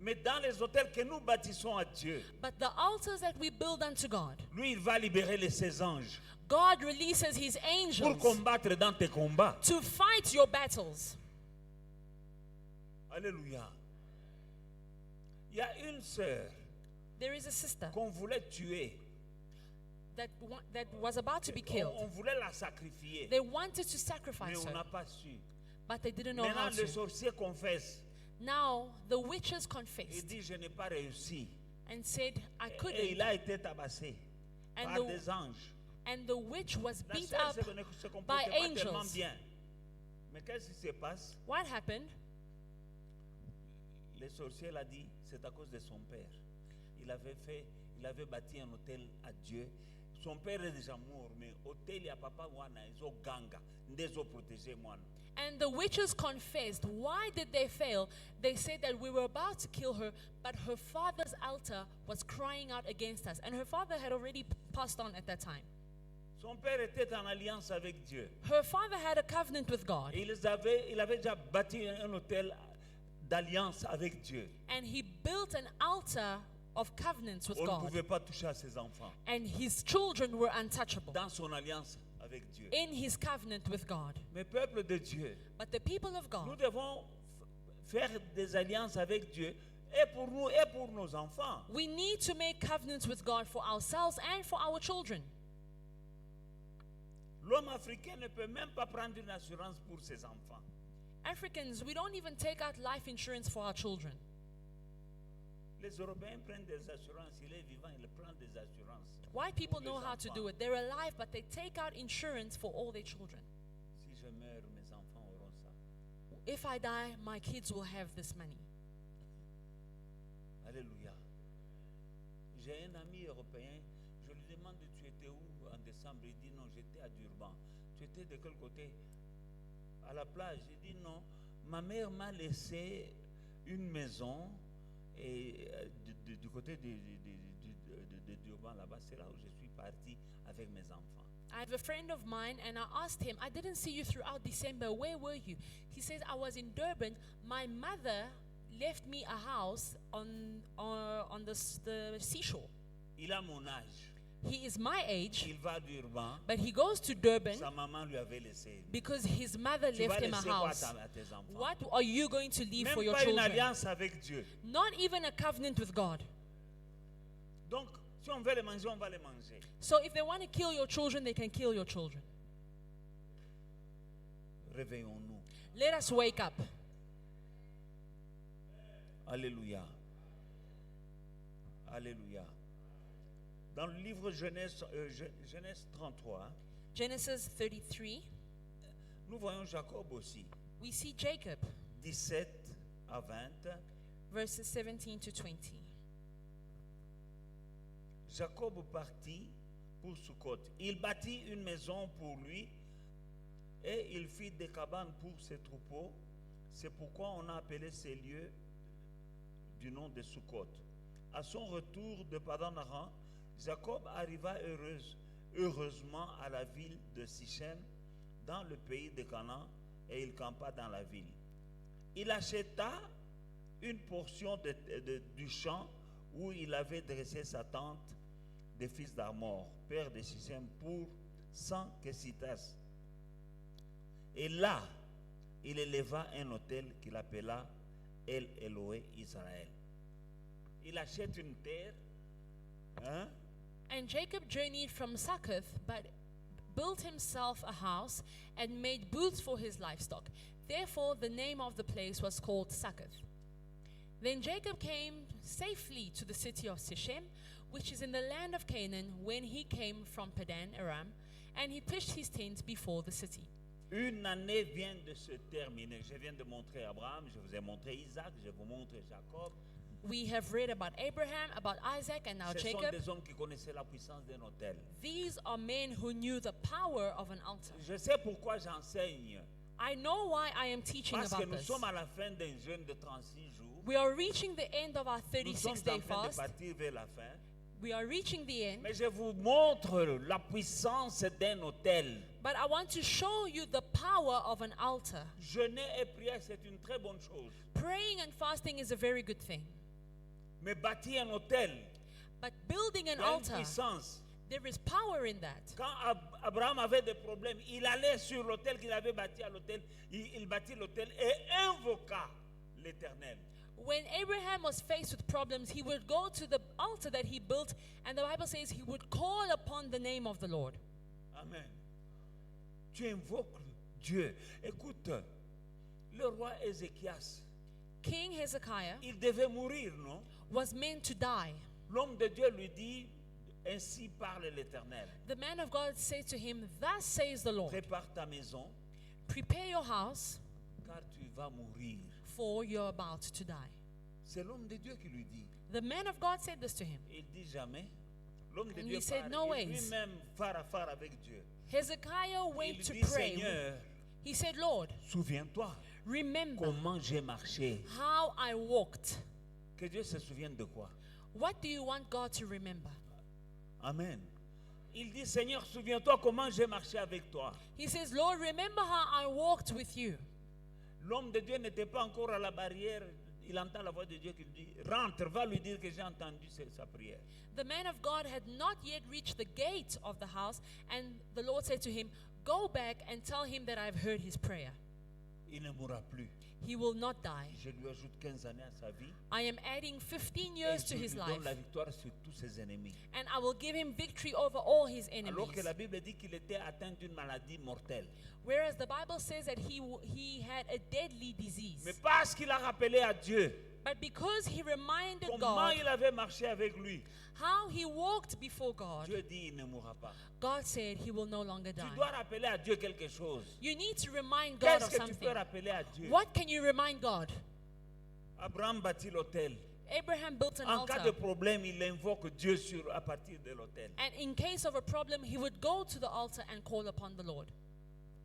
Mais dans les hôtels que nous bâtissons à Dieu, But the altars that we build unto God, lui, il va libérer ses anges God releases his pour angels combattre dans tes combats. to fight your battles. Alléluia. Il y a une sœur There is a sister qu'on voulait tuer. that was about to be killed. On voulait la sacrifier. They wanted to Mais sacrifice on her, n'a pas su. but they didn't know how Maintenant, le to. sorcier confesse. Now the witches Il confessed dit, je n'ai pas réussi. and said, I Et couldn't. il a été tabassé And par the- des anges. And the witch was La beat sœur up. se comportait by pas tellement angels. bien. Mais qu'est-ce qui se passe? What happened? Le sorcier l'a dit, c'est à cause de son père. Il avait bâti un hôtel à Dieu. Son père est déjà mort, mais hôtel ya papa wana izo ganga, ndezo protéger mwana. And the witches confessed. Why did they fail? They said that we were about to kill her, but her father's altar was crying out against us. And her father had already passed on at that time. Son père était en alliance avec Dieu. Her father had a covenant with God. Et il avait déjà bâti un hôtel d'alliance avec Dieu. And he built an altar of covenants with On ne God. pouvait pas toucher à ses enfants And his children were untouchable dans son alliance avec Dieu. in his covenant with God. Mais peuple de Dieu, But the people of nous God, devons faire des alliances avec Dieu et pour nous et pour nos enfants. we need to make covenants with God for ourselves and for our children. L'homme africain ne peut même pas prendre une assurance pour ses enfants. Africans, we don't even take out life insurance for our children. Les Européens prennent des assurances. Il est vivant, il prend des assurances. White people Pour know les how to enfants. do it. They're alive, but they take out insurance for all their children. Si je meurs, mes enfants auront ça. If I die, my kids will have this money. Alléluia. J'ai un ami européen, je lui demande tu étais où en décembre? Il dit non, j'étais à Durban. Tu étais de quel côté? À la plage. Il dit non, ma mère m'a laissé une maison et du côté de Durban là-bas, c'est là où je suis parti avec mes enfants. I have a friend of mine, and I asked him, I didn't see you throughout December. Where were you? He says, I was in Durban. My mother left me a house on the seashore. Il a mon âge. He is my age, Il va à Durban. but he goes to Durban Sa maman lui avait laissé. because his mother Tu vas left him a laisser quoi house. à tes enfants? What are you going to leave for Même your pas une children? alliance avec Dieu. Not even a covenant with God. Donc, si on veut les manger, on va les manger. So if they want to kill your children, they can kill your children. Réveillons-nous. Let us wake up. Alléluia. Alléluia. Dans le livre Genèse 33, Genesis 33, nous voyons Jacob aussi. we see Jacob, 17 à 20. verses 17 to 20. Jacob partit pour Sukkot. Il bâtit une maison pour lui et il fit des cabanes pour ses troupeaux. C'est pourquoi on a appelé ces lieux du nom de Sukkot. À son retour de Padan-Aram, Jacob arriva heureusement à la ville de Sichem, dans le pays de Canaan, et il campa dans la ville. Il acheta une portion du champ où il avait dressé sa tente des fils d'Armor, père de Sichem, pour 100 kesitas. Et là, il éleva un autel qu'il appela El Eloé Israël. Il achète une terre, hein? And Jacob journeyed from Succoth, but built himself a house and made booths for his livestock. Therefore, the name of the place was called Succoth. Then Jacob came safely to the city of Sichem, which is in the land of Canaan, when he came from Padan Aram, and he pitched his tent before the city. Une année vient de se terminer. Je viens de montrer Abraham, je vous ai montré Isaac, je vous montre Jacob. We have read about Abraham, about Isaac, and now Ce sont Jacob. des hommes qui connaissaient la puissance d'un autel. These are men who knew the power of an altar. Je sais pourquoi j'enseigne. I know why I am teaching Parce que about nous this. sommes à la fin d'un jeûne de 36 jours. We are reaching the end of our Nous sommes 36-day en train de fast. partir vers la fin. We are reaching the end. Mais je vous montre la puissance d'un autel. But I want to show you the power of an altar. Jeûner et prière, c'est une très bonne chose. Praying and fasting is a very good thing. Mais bâtir un hôtel, But building an il y a une altar, puissance. there is power in that. Quand Abraham avait des problèmes, il allait sur l'autel qu'il avait bâti à l'autel, il bâtit l'autel et invoqua l'Éternel. When Abraham was faced with problems, he would go to the altar that he built, and the Bible says he would call upon the name of the Lord. Amen. Tu invoques Dieu. Écoute, le roi Ézéchias, King Hezekiah il devait mourir, non? was meant to die. L'homme de Dieu lui dit, ainsi parle l'Éternel. The man of God said to him, "Thus says the Lord, Prépare ta maison, prepare your house, car tu vas mourir. for you're about to die." C'est l'homme de Dieu qui lui dit. The man of God said this to him. Il dit jamais. L'homme de And Dieu he said, parle, "No il ways." lui-même phare à phare avec Dieu. Hezekiah Il went to dit, pray. Seigneur, He said, "Lord, souviens-toi remember comment j'ai marché. how I walked." Que Dieu se souvienne de quoi? What do you want God to remember? Amen. Il dit, Seigneur, souviens-toi comment j'ai marché avec toi. He says, "Lord, remember how I walked with you." L'homme de Dieu n'était pas encore à la barrière. Il entend la voix de Dieu qui lui dit, rentre, va lui dire que j'ai entendu sa prière. The man of God had not yet reached the gate of the house, and the Lord said to him, "Go back and tell him that I've heard his prayer. Il ne mourra plus. He will not die. Je lui ajoute 15 années à sa vie. I am adding 15 Et years je to his lui life, donne la victoire sur tous ses ennemis. and I will give him victory over all his Alors que enemies." la Bible dit qu'il était atteint d'une maladie mortelle. Whereas the Bible says that he had a deadly Mais disease. parce qu'il a rappelé à Dieu But because he reminded comment God il avait marché avec lui, how he walked before God, Dieu dit il ne mourra pas. God said he will no longer Tu die. dois rappeler à Dieu quelque chose. You need to remind God Qu'est-ce of que tu something. peux rappeler à Dieu? What can you remind God? Abraham bâtit l'autel. Abraham built an En cas de altar, problème, il invoque Dieu à partir de l'autel. and in case of a problem, he would go to the altar and call upon the Lord.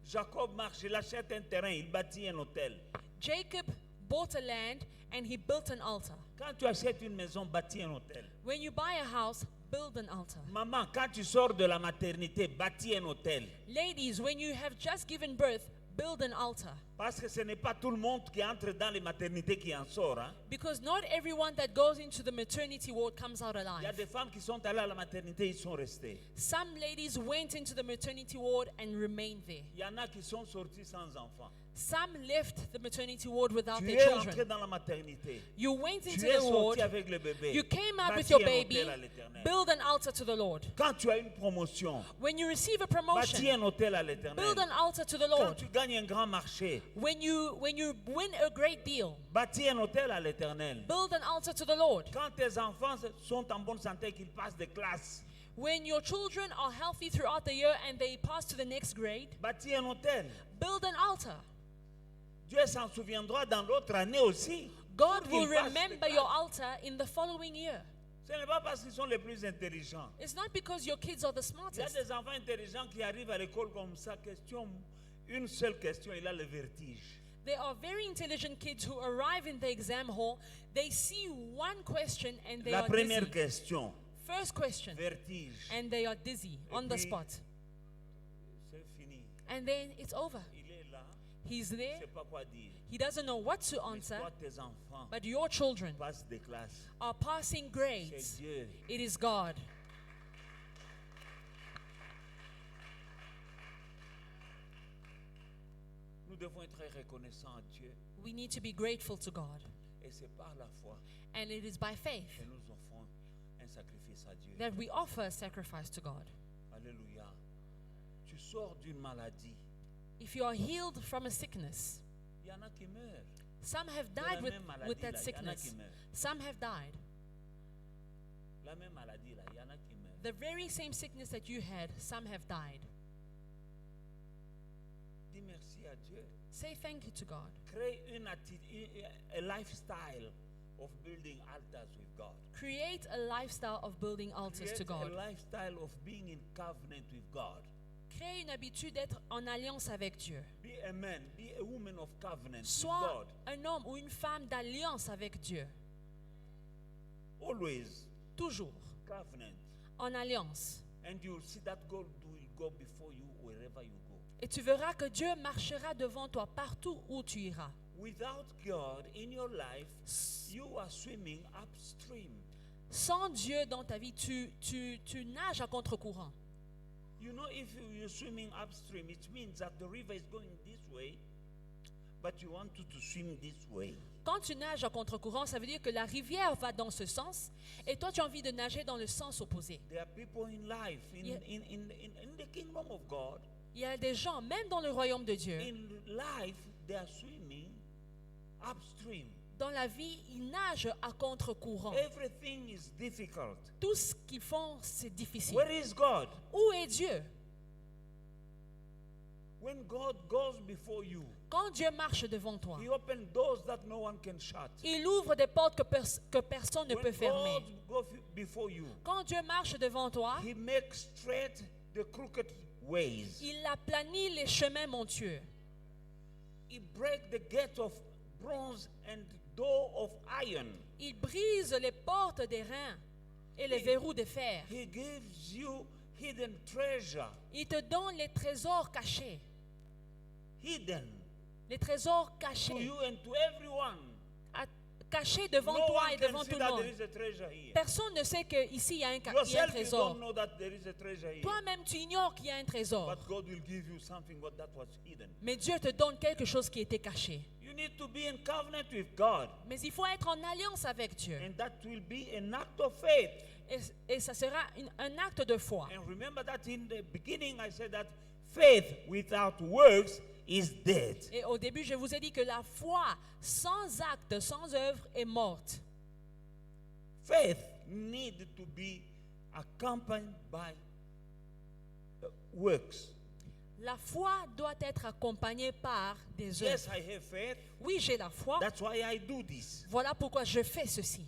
Jacob marche, il achète un terrain, il bâtit un hôtel. Jacob bought a land and he built an altar. Quand tu achètes une maison, bâtis un hôtel. When you buy a house, build an altar. Maman, quand tu sors de la maternité, bâtis un hôtel. Ladies, when you have just given birth, build an altar. Parce que ce n'est pas tout le monde qui entre dans les maternités qui en sort. Hein. Because not everyone that goes into the maternity ward comes out Il y a alive. des femmes qui sont allées à la maternité, ils sont restés. Some ladies went into the maternity ward and remained there. Il y en a qui sont sortis sans enfants. Some left the maternity ward without Tu their es entré children. dans la maternité. You went Tu into es the ward, sorti avec le bébé. you came out with Bâtis your un baby, hôtel à l'Éternel. build an altar to the Lord. Quand tu as une promotion, When you receive a bâtis promotion, un hôtel à l'Éternel. build an altar to the Quand Lord. tu gagnes un grand marché, When you win a great deal, bâtis un hôtel à l'Éternel. build an altar to the Lord. Quand tes enfants sont en bonne santé, qu'ils passent des classes, When your children are healthy throughout the year and they pass to the next grade, bâtis un hôtel. build an altar. Dieu s'en souviendra dans l'autre année aussi. God Pour will qu'ils passent des remember classes. your altar in the following year. Ce n'est pas parce qu'ils sont les plus intelligents. It's not because your kids are the Il y a smartest. des enfants intelligents qui arrivent à l'école comme ça, une seule question, il a le vertige. There are very intelligent kids who arrive in the exam hall, they see one question and they La are première dizzy. question, First question, vertige. and they are dizzy on the puis- spot. C'est fini. And then it's over. Il est là, He's il ne there. sait pas quoi dire. He doesn't know what to Mais answer, toi, tes enfants but your children passent des classes. are passing C'est grades. Dieu. It is God. Nous devons être très reconnaissants à Dieu. We need to be grateful to God. Et c'est par la foi And it is by faith que nous offrons un sacrifice à Dieu. that we offer a sacrifice to God. Alléluia. Tu sors d'une maladie. If you are healed from a sickness, Il y en a qui meurent. some have De la died with même maladie, that là, il y en a sickness. qui meurent. Some have died. La même maladie, là, il y en a qui meurent. The very same sickness that you had, some have died. Dis merci à Dieu. Say thank you to God. Crée a lifestyle of building altars with God. Create a lifestyle of building altars to Create God. a lifestyle of being in covenant with God. Crée une habitude d'être en alliance avec Dieu. Be a man, be a woman of covenant with Sois God. un homme ou une femme d'alliance avec Dieu. Always Toujours covenant. en alliance. And you'll see that God will go before you wherever you go. Et tu verras que Dieu marchera devant toi partout où tu iras. Without God in your life, you are swimming upstream. Sans Dieu dans ta vie, tu nages à contre-courant. You know, if you're swimming upstream, it means that the river is going this way, but you want to swim this way. Quand tu nages à contre-courant, ça veut dire que la rivière va dans ce sens et toi tu as envie de nager dans le sens opposé. There are people in life, Yeah. in the kingdom of God, Il y a des gens, même dans le royaume de Dieu, in life, they are swimming upstream. dans la vie, ils nagent à contre-courant. Everything is difficult. Tout ce qu'ils font, c'est difficile. Where is God? Où est Dieu? When God goes before you, Quand Dieu marche devant toi, He opens doors that no one can shut. il ouvre des portes que personne ne When peut fermer. God goes before you, Quand Dieu marche devant toi, He makes straight the crooked ways. il aplanit les chemins montueux. He breaks the gate of bronze and door of iron. Il brise les portes des reins et les verrous de fer. He gives you hidden treasure. Il te donne les trésors cachés. Hidden Les trésors to cachés. you and to everyone. Cachés devant No toi one et can devant see tout le that monde. there is a treasure here. Personne ne sait qu'ici il y a un Yourself, you don't trésor. know that there is a treasure here. Toi-même, tu ignores qu'il y a un trésor. But God will give you something that was hidden. Mais Dieu te donne quelque chose qui était caché. You need to be in covenant with God. Mais il faut être en alliance avec Dieu. And that will be an act of faith. Et ça sera un acte de foi. And remember that in the beginning I said that faith without works is dead. Et au début, je vous ai dit que la foi sans acte, sans œuvre est morte. Faith need to be accompanied by works. La foi doit être accompagnée par des œuvres. Yes, I have faith. Oui, j'ai la foi. That's why I do this. Voilà pourquoi je fais ceci.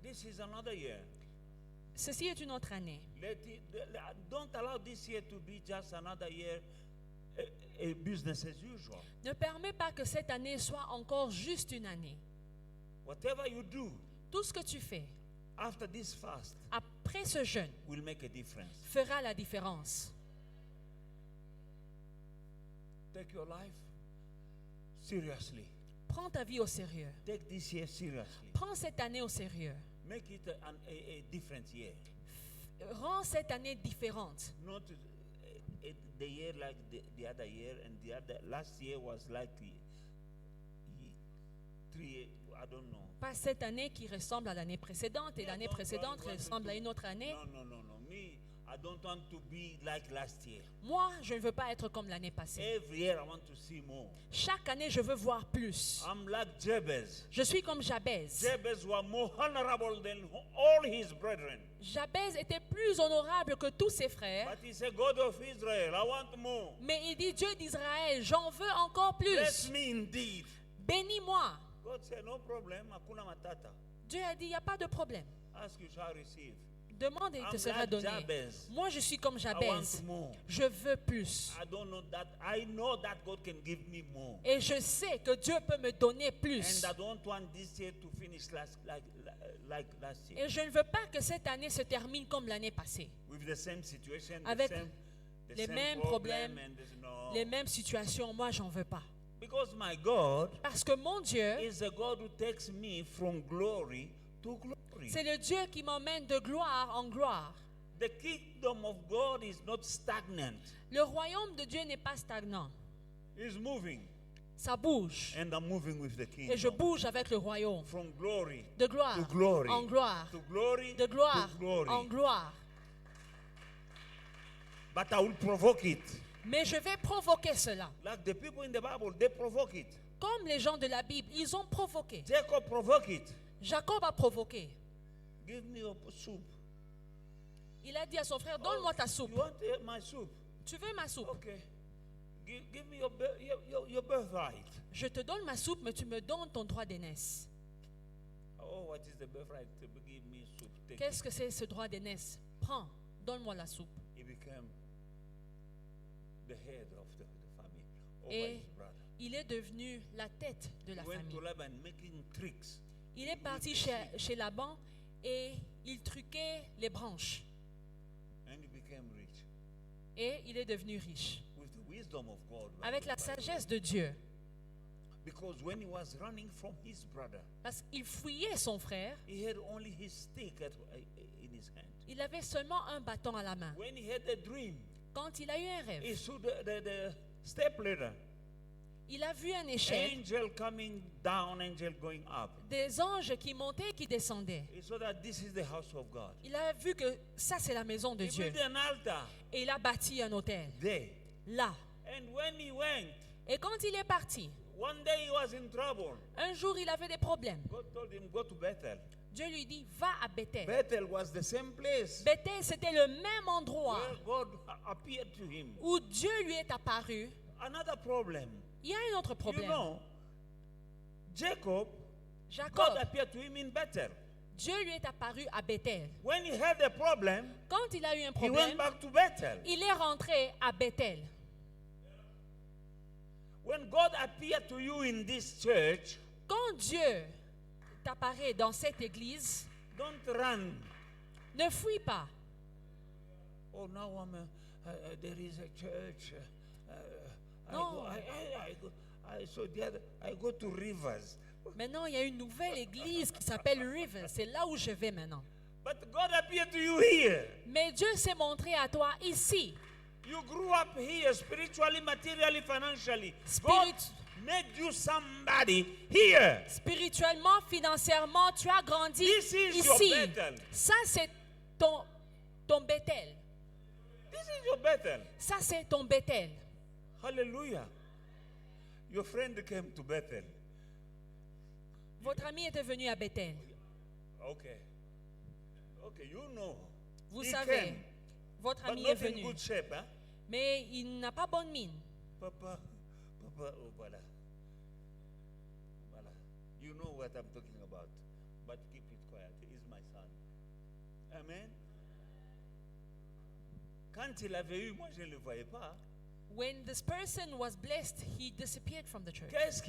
This is another year. Ceci est une autre année. Don't allow this year to be just another year, a business as usual. Ne permets pas que cette année soit encore juste une année. Whatever you do Tout ce que tu fais after this fast après ce jeûne will make a difference. fera la différence. Take your life seriously. Prends ta vie au sérieux. Take this year seriously. Prends cette année au sérieux. Make it a different year. Rends cette année différente. Not the year like the other year, and the other last year was like 3, I don't know. Pas cette année qui ressemble à l'année précédente et l'année précédente ressemble à une autre année. No. Me, I don't want to be like last year. Moi, je ne veux pas être comme l'année passée. Every year I want to see more. Chaque année, je veux voir plus. I'm like Jabez. Je suis comme Jabez. Jabez was more honorable than all his brethren. Jabez était plus honorable que tous ses frères. But he said, God of Israel, I want more. Mais il dit, Dieu d'Israël, j'en veux encore Bless plus. me indeed. Bénis-moi. God said, no problem, hakuna matata. Dieu a dit, il n'y a pas de problème. Ask, you shall receive. Demande et il te I'm sera like donné. Jabez. Moi, je suis comme I Jabez. want more. Je veux plus. I don't know that. I know that God can give me more. Et je sais que Dieu peut me donner plus. And I don't want this year to finish like last year. Et je ne veux pas que cette année se termine comme l'année passée. With the same situation, Avec the les same mêmes problem, problèmes, and no. les mêmes situations. Moi, j'en veux pas. Because my God Parce que mon Dieu, is a God who takes me from glory to glory. c'est le Dieu qui m'emmène de gloire en gloire. The kingdom of God is not stagnant. Le royaume de Dieu n'est pas stagnant. It's moving. Ça bouge. And I'm moving with the Et je kingdom. bouge avec le royaume. From glory De gloire to glory. en gloire. To glory De gloire to glory. en gloire. But I will provoke it. Mais je vais provoquer cela. Like the people in the Bible, they provoke it. Comme les gens de la Bible, ils ont provoqué. Jacob provoked it. Jacob a provoqué. Give me your soup. Il a dit à son frère, donne-moi ta soupe. You want my soup? Tu veux ma soupe? Okay. Give me your birthright. Je te donne ma soupe, mais tu me donnes ton droit d'aînesse. Oh, what is the birthright? Give me soup. Take Qu'est-ce que c'est ce droit d'aînesse? Prends, donne-moi la soupe. He became the head of the family over Et his brother. il est devenu la tête de la He went famille. to Laban making tricks. Il est parti chez Laban et il truquait les branches. And he became rich. Et il est devenu riche. wisdom of God. by avec the la way. sagesse de Dieu. Because when he was running from his brother, Parce qu'il fuyait son frère, he had only his stick in his hand. il avait seulement un bâton à la main. When he had a dream, Quand il a eu un he rêve, saw the step ladder. il a vu un échelle, Angel coming down, angel going up. des anges qui montaient et qui descendaient. He saw that this is the house of God. Il a vu que ça, c'est la maison de He Dieu. built an altar Et il a bâti un hôtel, there. là. And when he went, Et quand il est parti, one day he was in trouble. un jour, il avait des problèmes. God told him, go to Bethel. Dieu lui dit, va à Bethel. Bethel was the same place Bethel, c'était le même endroit where God appeared to him. où Dieu lui est apparu. Another problem. Il y a un autre You problème. know, Jacob, God Jacob, appeared to him in Bethel. Dieu lui est apparu à Bethel. When he had a problem, Quand il a eu un he went problème, back to Bethel. il est rentré à Bethel. When God appeared to you in this church, Quand Dieu t'apparaît dans cette église, don't run. ne fuis pas. Oh, now there is a church. No. I go to Rivers. Maintenant, il y a une nouvelle église qui s'appelle River. C'est là où je vais maintenant. But God appeared to you here. Mais Dieu s'est montré à toi ici. You grew up here spiritually, materially, financially. Spirit- God made you somebody here. Spirituellement, financièrement, tu as grandi This is your ici. Bethel. Ça, c'est ton Bethel. This is your Bethel. Ça, c'est ton Bethel. Hallelujah. Your friend came to Bethel. Votre ami était venu à Bethel. Okay. Okay, you know. Vous He savez, came, votre but ami not est in venu. good shape, hein? Mais il n'a pas bonne mine. Papa, oh, voilà. Voilà. You know what I'm talking about. But keep it quiet. He's my son. Amen. Quand il avait eu, moi je ne le voyais pas. When this person was blessed, he disappeared from the church. Qu'est-ce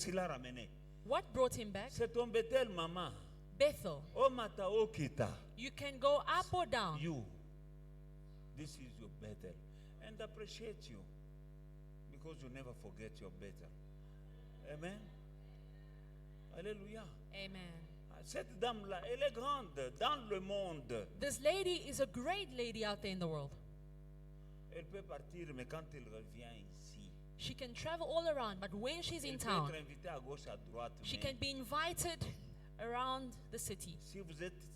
qu'il a ramené? What brought him back? C'est ton Bethel, maman. Bethel. Oh, mata, oh, kita. You can go up or down. You. This is your Bethel. And appreciate you. Because you never forget your Bethel. Amen. Alléluia. Amen. Cette dame-là, elle est grande dans le monde. This lady is a great lady out there in the world. Elle peut partir, mais quand elle revient ici, She can travel all around, but when she's in elle peut town, être invitée à gauche, à droite. she mais can be invited around the city. si vous êtes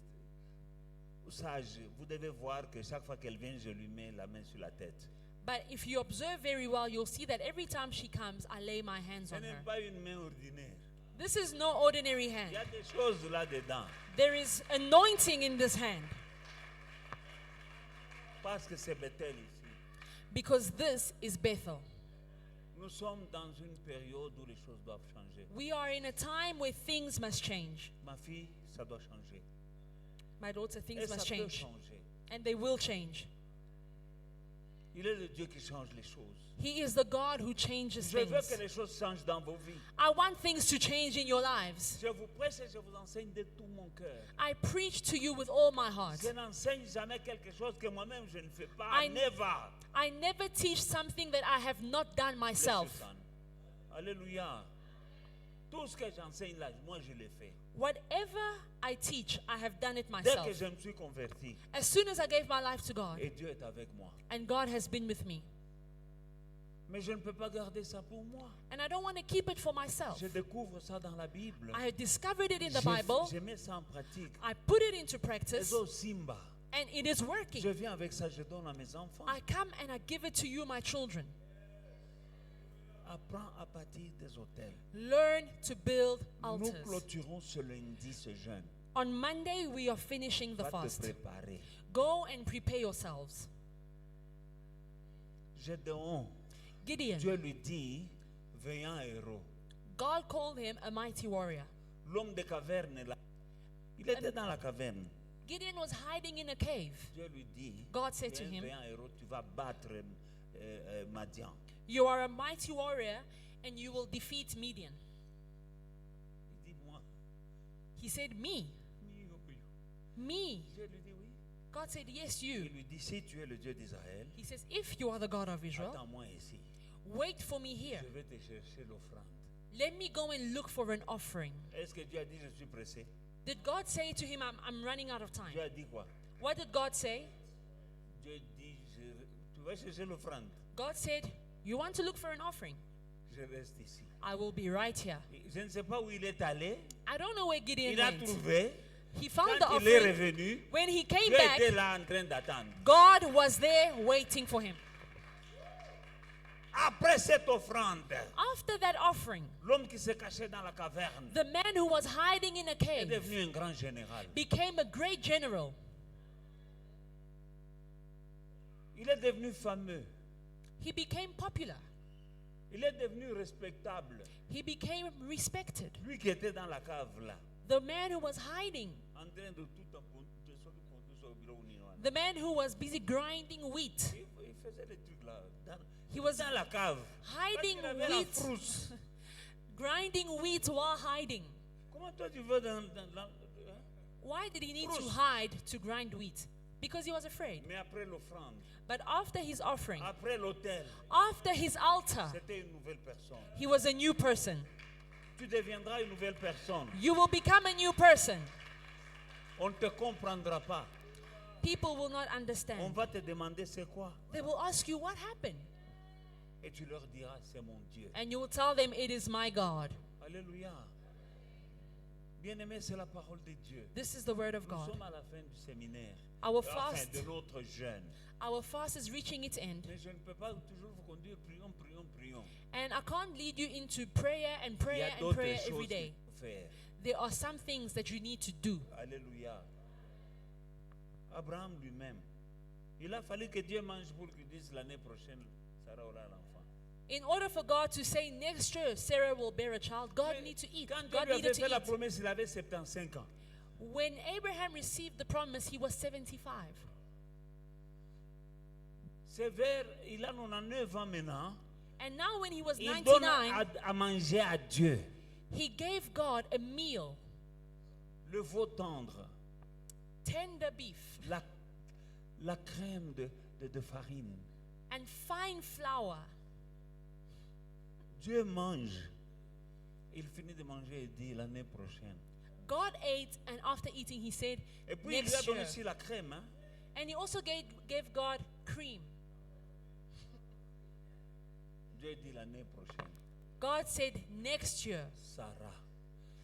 sage, vous devez voir que chaque fois qu'elle vient, je lui mets la main sur la tête. But if you observe very well, you'll see that every time she comes, I lay my hands Ce on n'est her. pas une main ordinaire. This is no ordinary Il hand. y a des choses là-dedans. There is anointing in this hand Parce que c'est Bethel ici. because this is Bethel. Nous sommes dans une période où les choses doivent changer. We are in a time where things must change. Ma fille, ça doit changer. My daughter, Et things ça must peut change. changer. And they will change. Il est le Dieu qui change les choses. He is the God who changes Je veux things. que les choses changent dans vos vies. I want things to change in your lives. Je vous prêche et je vous enseigne de tout mon cœur. I preach to you with all my heart. Je n'enseigne jamais quelque chose que moi-même je ne fais pas. I- Never. I never teach something that I have not done Bless you, myself. son. Alléluia. Tout ce que j'enseigne là, moi je l'ai fait. Whatever I teach, I have done it Dès que myself. je me suis converti, As soon as I gave my life to God, et Dieu est avec moi. and God has been with me. Mais je ne peux pas garder ça pour moi. And I don't want to keep it for myself. Je découvre ça dans la Bible. I discovered it in the Je- Bible. Je mets ça en pratique. I put it into practice, Ezo Simba. and it is Je working. viens avec ça, je donne à mes enfants. I come and I give it to you, my children. Apprends à bâtir des hôtels. Learn to build Nous altars. clôturons ce lundi ce jeûne. On Monday, we are finishing the Va te fast. préparer. Go and prepare yourselves. Gédéon, Gideon, Dieu lui dit, vaillant héros. God called him a mighty warrior. L'homme de caverne là, il était dans la caverne. Gideon was hiding in a cave. Dieu lui dit, God said tu es to un him, vaillant héros, tu vas battre Madian. You are a mighty warrior and you will defeat Midian. Il dit, moi, He said, Me. oui, oui. Me. Dieu lui dit, oui. God said, yes, Il you. lui dit, si tu es le Dieu d'Israël, He says, if you are the God of Israel, attends-moi ici. wait for me here. Je vais te chercher l'offrande. Let me go and look for an offering. Est-ce que Dieu a dit, je suis pressé? Did God say to him, I'm running out of time? Dieu a dit quoi? What did God say? Dieu dit, tu vas chercher l'offrande. God said, you want to look for an offering? Je reste ici. I will be right here. Je ne sais pas où il est allé. I don't know where Gideon Il a went. trouvé. He found the Quand il est offering. revenu, When he came Dieu back, était là en train d'attendre. God was there waiting for him. Après cette offrande, After that offering, l'homme qui se cachait dans la caverne the man who was hiding in a est cave devenu un grand général. became a great general. Il est devenu fameux. He became popular. Il est devenu respectable. He became respected. Lui qui était dans la cave là, The man who was hiding, en train de tout au bureau union. the man who was busy grinding wheat, Il faisait des trucs là. He was dans la cave. hiding Parce qu'il avait la wheat, frousse. grinding wheat while hiding. Comment toi tu veux hein? Why did he need to Frousse. hide to grind wheat? Because he was afraid. Mais après l'offrande, But after his offering, après l'autel, after his altar, c'était une nouvelle personne. he was a new person. Tu deviendras une nouvelle personne. You will become a new person. On ne te comprendra pas. People will not On understand. va te demander c'est quoi. They will ask you what happened. Et tu leur diras c'est mon Dieu. And you will tell them it is my God. Alléluia. Bien-aimé, c'est la parole de Dieu. This is the word of Nous God. sommes à la fin du séminaire. Our Enfin, fast, de notre jeûne. our fast is reaching its end. Mais je ne peux pas toujours vous conduire. Prions, prions, prions. And I can't lead you into prayer and Il y prayer a and d'autres prayer choses every qu'il day. faut faire. There are some things that you need to do. Alléluia. Abraham lui-même, il a fallu que Dieu mange pour qu'il dise l'année prochaine, Sarah aura l'enfant. In order for God to say next year Sarah will bear a child, God Mais needs to eat. Quand Dieu God lui avait needed fait to la eat. promesse, il avait 75 ans. When Abraham received the promise, he was 75. C'est vers, il a 99 ans maintenant. And now when he was Il donne 99, à manger à Dieu he gave God a meal, le veau tendre, tender beef la crème de farine. and fine flour. Dieu mange. Il finit de manger et dit l'année prochaine. God ate, and after eating, he said, Et puis il lui a next donné year. aussi la crème. Hein? And he also gave God cream. Dieu dit l'année prochaine. God said, next year, Sarah.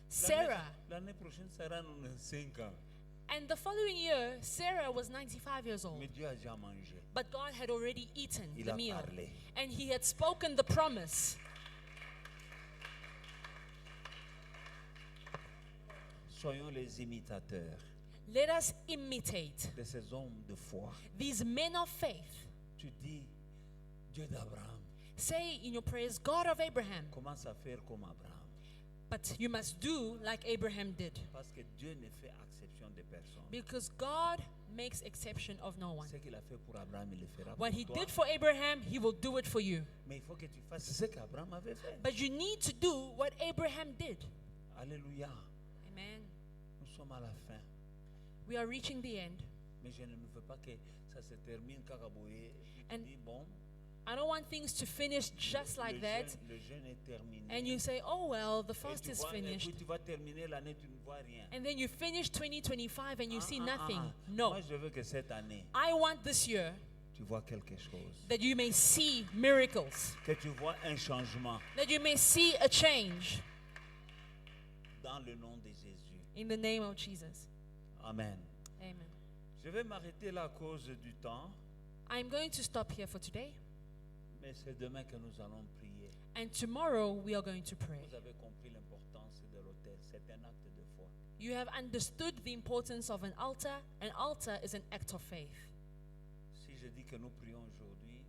Sarah. L'année prochaine, Sarah a 95 ans. And the following year, Sarah was 95 years old. Mais Dieu a déjà mangé. But God had already eaten Il the a meal. parlé. And he had spoken the promise. Soyons les imitateurs Let us imitate de ces hommes de foi. these men of faith. Tu dis, Dieu d'Abraham, Say in your prayers, God of Abraham. commence à faire comme Abraham. But you must do like Abraham did. Parce que Dieu ne fait exception de personne. Because God makes exception of no one. Ce qu'il a fait pour Abraham, il le fera What pour he toi. did for Abraham, he will do it for you. Mais il faut que tu fasses ce qu'Abraham avait fait. But you need to do what Abraham did. Alléluia. Amen. Nous sommes à la fin. We are reaching the end. Mais je ne veux pas que ça se termine carabouillé. Tu And dis, bon, I don't want things to finish just like that. Le jeûne est terminé. And you say, oh well, the Et fast tu is vois- et finished. puis tu vas terminer l'année, tu ne vois rien. And then you finish 2025 and you see Ah, ah, nothing. ah. No. Moi, je veux que cette année, I want this year tu vois quelque chose. that you may see miracles, Que tu vois un changement that you may see a change dans le nom de Jésus. in the name of Jesus. Amen. Amen. Je vais m'arrêter là à cause du temps, I'm going to stop here for today. mais c'est demain que nous allons prier. And tomorrow we are going to pray. Vous avez compris l'importance de l'autel. C'est un acte de foi. You have understood the importance of an altar. An altar is an act of faith. Si je dis que nous prions aujourd'hui,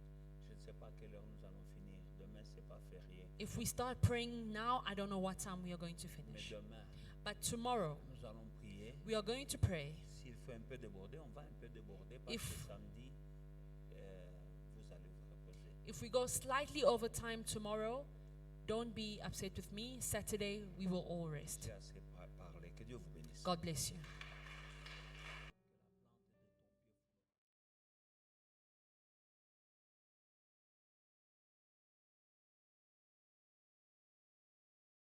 je ne sais pas à quelle heure nous allons finir. Demain, c'est pas férié. If we start praying now, I don't know what time we are going to Mais finish. demain, But tomorrow nous allons prier. we are going to pray. S'il faut un peu déborder, on va un peu déborder parce If- que samedi, vous allez vous reposer. If we go slightly over time tomorrow, don't be upset with me. Saturday we will all rest. C'est assez parlé. Que Dieu vous bénisse. God bless you.